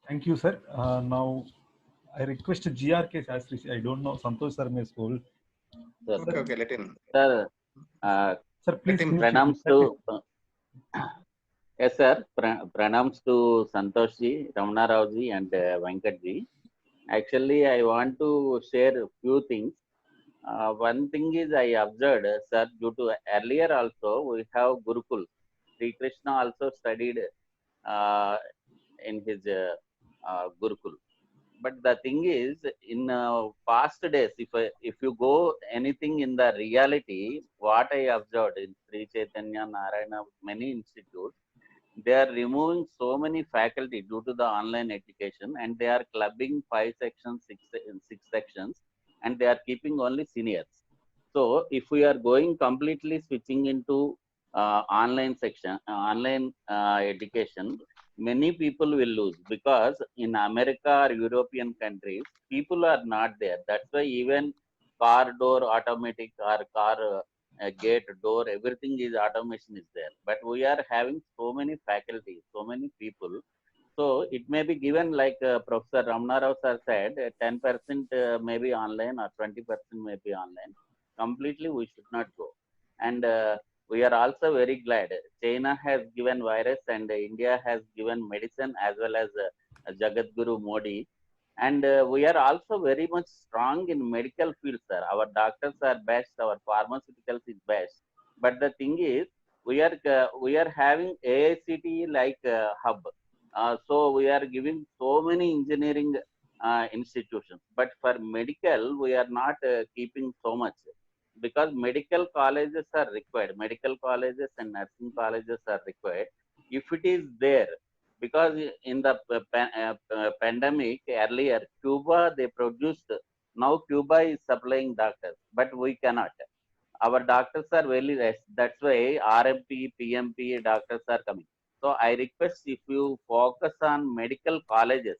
Thank you, sir. Now, I request GRK Shastri. I don't know, Santosh sir may scold. Okay, let him. Sir, sir, please. Pranams to yes, sir. Pranams to Santosh ji, Ramana Rao ji, and Venkat ji. Actually, I want to share a few things. One thing is I observed, sir, due to earlier also we have Gurukul. Sri Krishna also studied in his Gurukul. But the thing is, in past days, if you go anything in the reality, what I observed in Sri Chaitanya, Narayana, many institutes, they are removing so many faculty due to the online education, and they are clubbing 5 sections, 6 sections, and they are keeping only seniors. So if we are going completely switching into online section, online education, many people will lose, because in America or European countries, people are not there. That's why even car door automatic or car gate, door, everything is automation is there. But we are having so many faculties, so many people. So it may be given like Professor Ramanarao sir said, 10% may be online or 20% may be online. Completely we should not go. And we are also very glad. China has given virus and India has given medicine as well as Jagadguru Modi. And we are also very much strong in medical field, sir. Our doctors are best, our pharmaceuticals is best. But the thing is, we are having AICTE like hub. So we are giving so many engineering institutions. But for medical, we are not keeping so much because medical colleges are required. Medical colleges and nursing colleges are required. If it is there, because in the pandemic earlier, Cuba, they produced, now Cuba is supplying doctors, but we cannot. Our doctors are very less. That's why RMP, PMP doctors are coming. So I request if you focus on medical colleges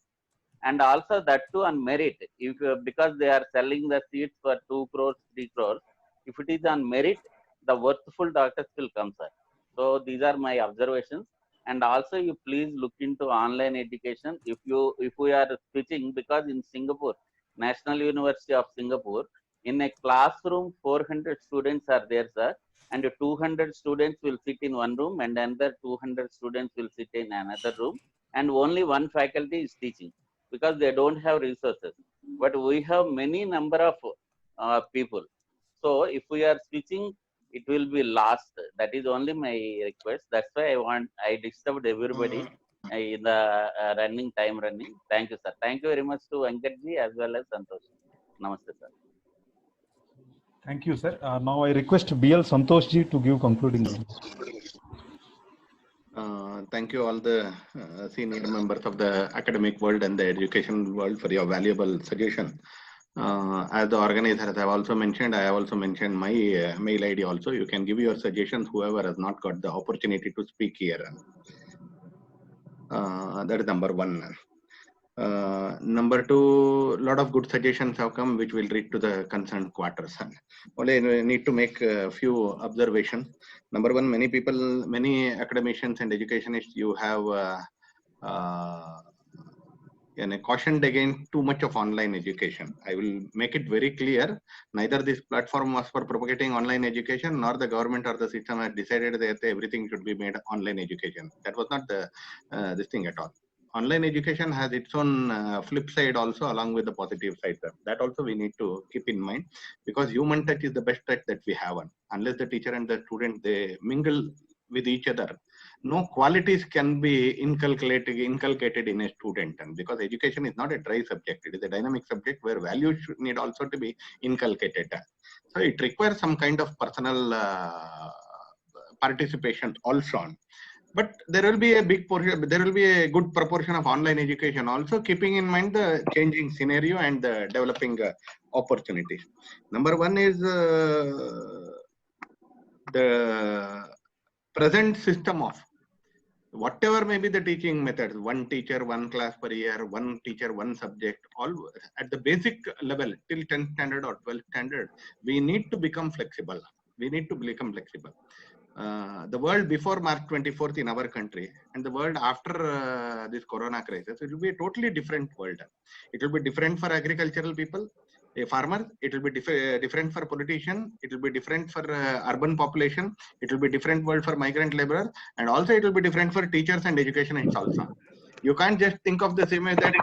and also that too on merit, if because they are selling the seats for 2 crores, 3 crores, if it is on merit, the worthful doctors will come, sir. So these are my observations. And also you please look into online education. If we are switching, because in Singapore, National University of Singapore, in a classroom, 400 students are there, sir, and 200 students will sit in one room and another 200 students will sit in another room, and only one faculty is teaching because they don't have resources. But we have many number of people. So if we are switching, it will be lost. That is only my request. That's why I disturbed everybody in the running. Thank you, sir. Thank you very much to Venkatji as well as Santosh. Namaste, sir. Thank you, sir. Now I request BL Santoshji to give concluding remarks. Thank you all the senior members of the academic world and the education world for your valuable suggestion. As the organizers have also mentioned, I have also mentioned my mail ID also. You can give your suggestions, whoever has not got the opportunity to speak here. That is number one. Number two, a lot of good suggestions have come which will reach to the concerned quarters. Only need to make a few observations. Number one, many academicians and educationists, you have cautioned against too much of online education. I will make it very clear, neither this platform was for propagating online education, nor the government or the system had decided that everything should be made online education. That was not the this thing at all. Online education has its own flip side also, along with the positive side. That also we need to keep in mind, because human touch is the best touch that we have. Unless the teacher and the student, they mingle with each other, no qualities can be inculcated in a student. And because education is not a dry subject, it is a dynamic subject where values need also to be inculcated. So it requires some kind of personal participation also. But there will be a big portion, there will be a good proportion of online education also, keeping in mind the changing scenario and the developing opportunities. Number one is the present system of whatever may be the teaching methods, one teacher, one class per year, one teacher, one subject, all at the basic level till 10th standard or 12th standard, we need to become flexible. We need to become flexible. The world before March 24th in our country and the world after this corona crisis, it will be a totally different world. It will be different for agricultural people, a farmer. It will be different for politician. It will be different for urban population. It will be different world for migrant laborers, and also it will be different for teachers and educationists also. You can't just think of the same as that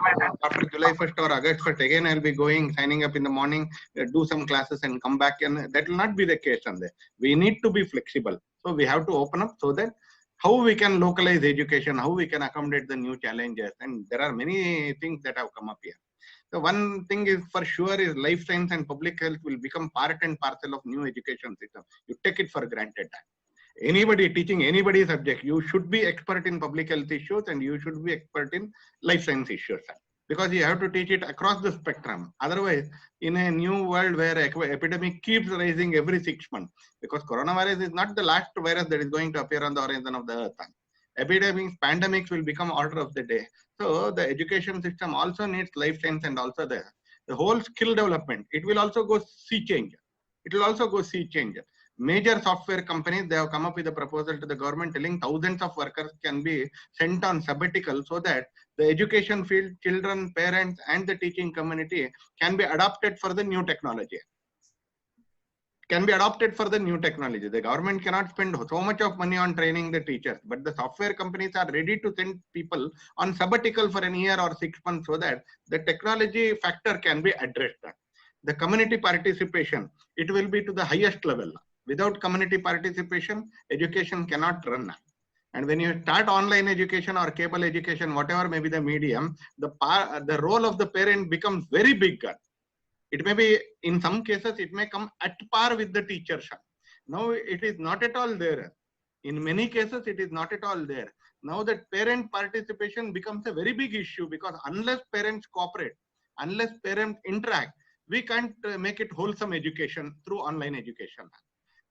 after July 1st or August 1st, again I'll be going, signing up in the morning, do some classes and come back, and that will not be the case. We need to be flexible. So we have to open up so that how we can localize education, how we can accommodate the new challenges. And there are many things that have come up here. So one thing is for sure is life science and public health will become part and parcel of new education system. You take it for granted. Anybody teaching anybody subject, you should be expert in public health issues and you should be expert in life science issues, because you have to teach it across the spectrum. Otherwise, in a new world where epidemic keeps rising every 6 months, because coronavirus is not the last virus that is going to appear on the horizon of the earth. Epidemics, pandemics will become order of the day. So the education system also needs life science and also the whole skill development. It will also go sea change. It will also go sea change. Major software companies, they have come up with a proposal to the government telling thousands of workers can be sent on sabbatical so that the education field, children, parents, and the teaching community can be adopted for the new technology. The government cannot spend so much of money on training the teachers, but the software companies are ready to send people on sabbatical for a year or 6 months so that the technology factor can be addressed. The community participation, it will be to the highest level. Without community participation, education cannot run. And when you start online education or cable education, whatever may be the medium, the role of the parent becomes very big. It may be, in some cases, it may come at par with the teacher. Now it is not at all there. In many cases, it is not at all there. Now that parent participation becomes a very big issue, because unless parents cooperate, unless parents interact, we can't make it wholesome education through online education.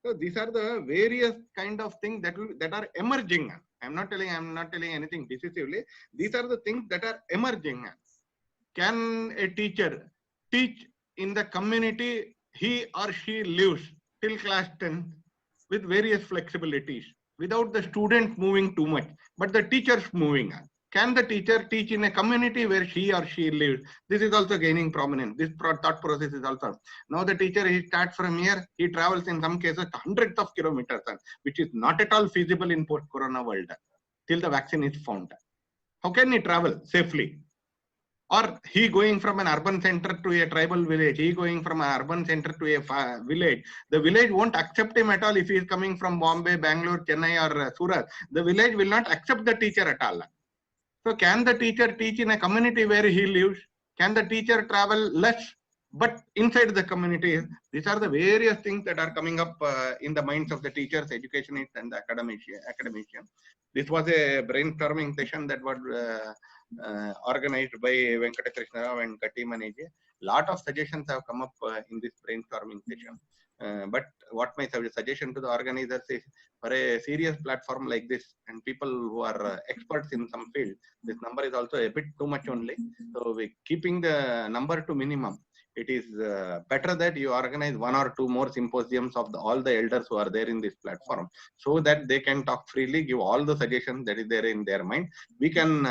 So these are the various kind of things that are emerging. I'm not telling anything decisively. These are the things that are emerging. Can a teacher teach in the community he or she lives till class 10 with various flexibilities without the student moving too much, but the teachers moving? Can the teacher teach in a community where he or she lives? This is also gaining prominence. This thought process is also. Now the teacher, he starts from here, he travels in some cases hundreds of kilometers, which is not at all feasible in post-corona world till the vaccine is found. How can he travel safely? Or he going from an urban center to a tribal village, he going from an urban center to a village. The village won't accept him at all if he is coming from Bombay, Bangalore, Chennai or Surat. The village will not accept the teacher at all. So can the teacher teach in a community where he lives? Can the teacher travel less but inside the community? These are the various things that are coming up in the minds of the teachers, educationists and the academicians. This was a brainstorming session that was organized by Venkata Krishna Rao and Katimaniji. Lot of suggestions have come up in this brainstorming session. But what my suggestion to the organizers is, for a serious platform like this and people who are experts in some field, this number is also a bit too much only. So we keeping the number to minimum. It is better that you organize 1 or 2 more symposiums of all the elders who are there in this platform, so that they can talk freely, give all the suggestions that is there in their mind. We can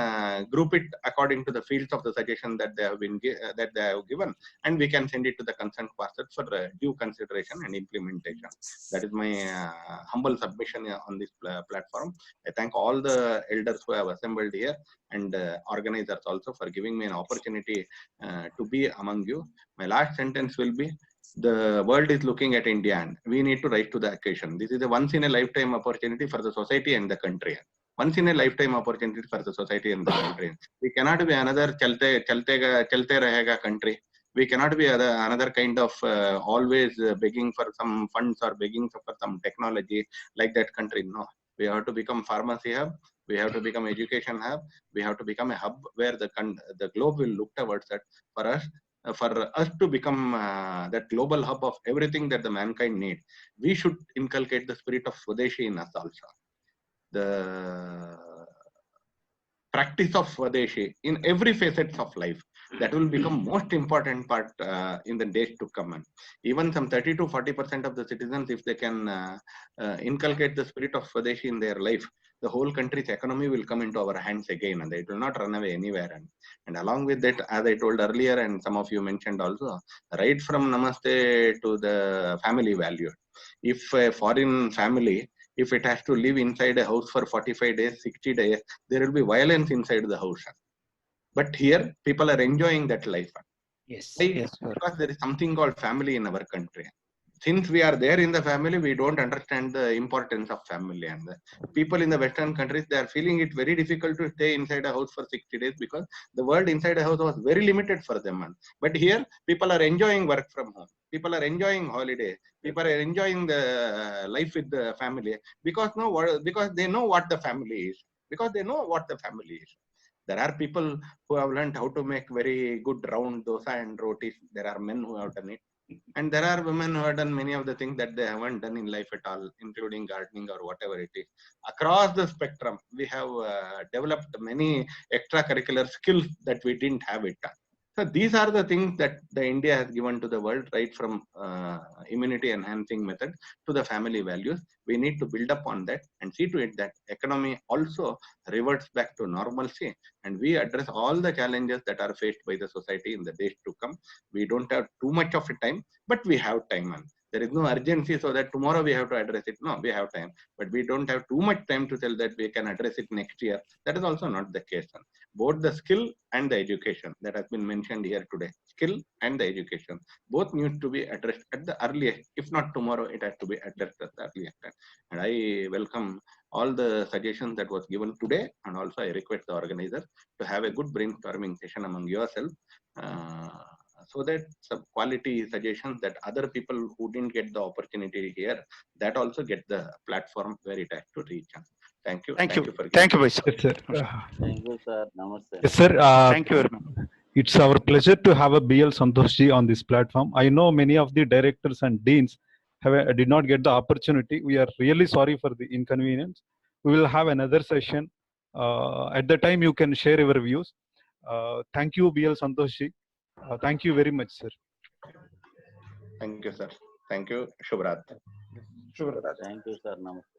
group it according to the fields of the suggestion that they have been given, and we can send it to the concerned parties for due consideration and implementation. That is my humble submission on this platform. I thank all the elders who have assembled here and organizers also for giving me an opportunity to be among you. My last sentence will be, the world is looking at India and we need to rise to the occasion. This is a once in a lifetime opportunity for the society and the country. Once in a lifetime opportunity for the society and the country. We cannot be another chalte rahega country. We cannot be another kind of always begging for some funds or begging for some technology like that country. No, we have to become pharmacy hub. We have to become education hub. We have to become a hub where the globe will look towards that. For us to become that global hub of everything that the mankind needs, we should inculcate the spirit of Swadeshi in us also. The practice of Swadeshi in every facet of life, that will become most important part in the days to come. And even some 30 to 40% of the citizens, if they can inculcate the spirit of Swadeshi in their life, the whole country's economy will come into our hands again and it will not run away anywhere. And along with that, as I told earlier and some of you mentioned also, right from Namaste to the family value. If a foreign family, if it has to live inside a house for 45 days, 60 days, there will be violence inside the house. But here, people are enjoying that life. Yes. Because there is something called family in our country. Since we are there in the family, we don't understand the importance of family. And the people in the Western countries, they are feeling it very difficult to stay inside a house for 60 days because the world inside a house was very limited for them. But here, people are enjoying work from home. People are enjoying holiday. People are enjoying the life with the family because they know what the family is. Because they know what the family is. There are people who have learned how to make very good round dosa and rotis. There are men who have done it. And there are women who have done many of the things that they haven't done in life at all, including gardening or whatever it is. Across the spectrum, we have developed many extracurricular skills that we didn't have it. So these are the things that the India has given to the world, right from immunity enhancing method to the family values. We need to build up on that and see to it that economy also reverts back to normalcy, and we address all the challenges that are faced by the society in the days to come. We don't have too much of a time, but we have time. And there is no urgency so that tomorrow we have to address it. No, we have time, but we don't have too much time to tell that we can address it next year. That is also not the case. Both the skill and the education that has been mentioned here today, skill and the education, both need to be addressed at the earliest. If not tomorrow, it has to be addressed at the earliest time. And I welcome all the suggestions that was given today, and also I request the organizers to have a good brainstorming session among yourselves, so that some quality suggestions that other people who didn't get the opportunity here, that also get the platform where it has to reach. Thank you. Thank you. For Thank you, giving Vice Sir. Thank you, sir. Namaste. Yes, sir. Thank you very much. It's our pleasure to have a BL Santoshji on this platform. I know many of the directors and deans did not get the opportunity. We are really sorry for the inconvenience. We will have another session. At the time, you can share your views. Thank you, BL Santoshji. Thank you very much, sir. Thank you, sir. Thank you. Shubhrat. Thank you, sir. Namaste.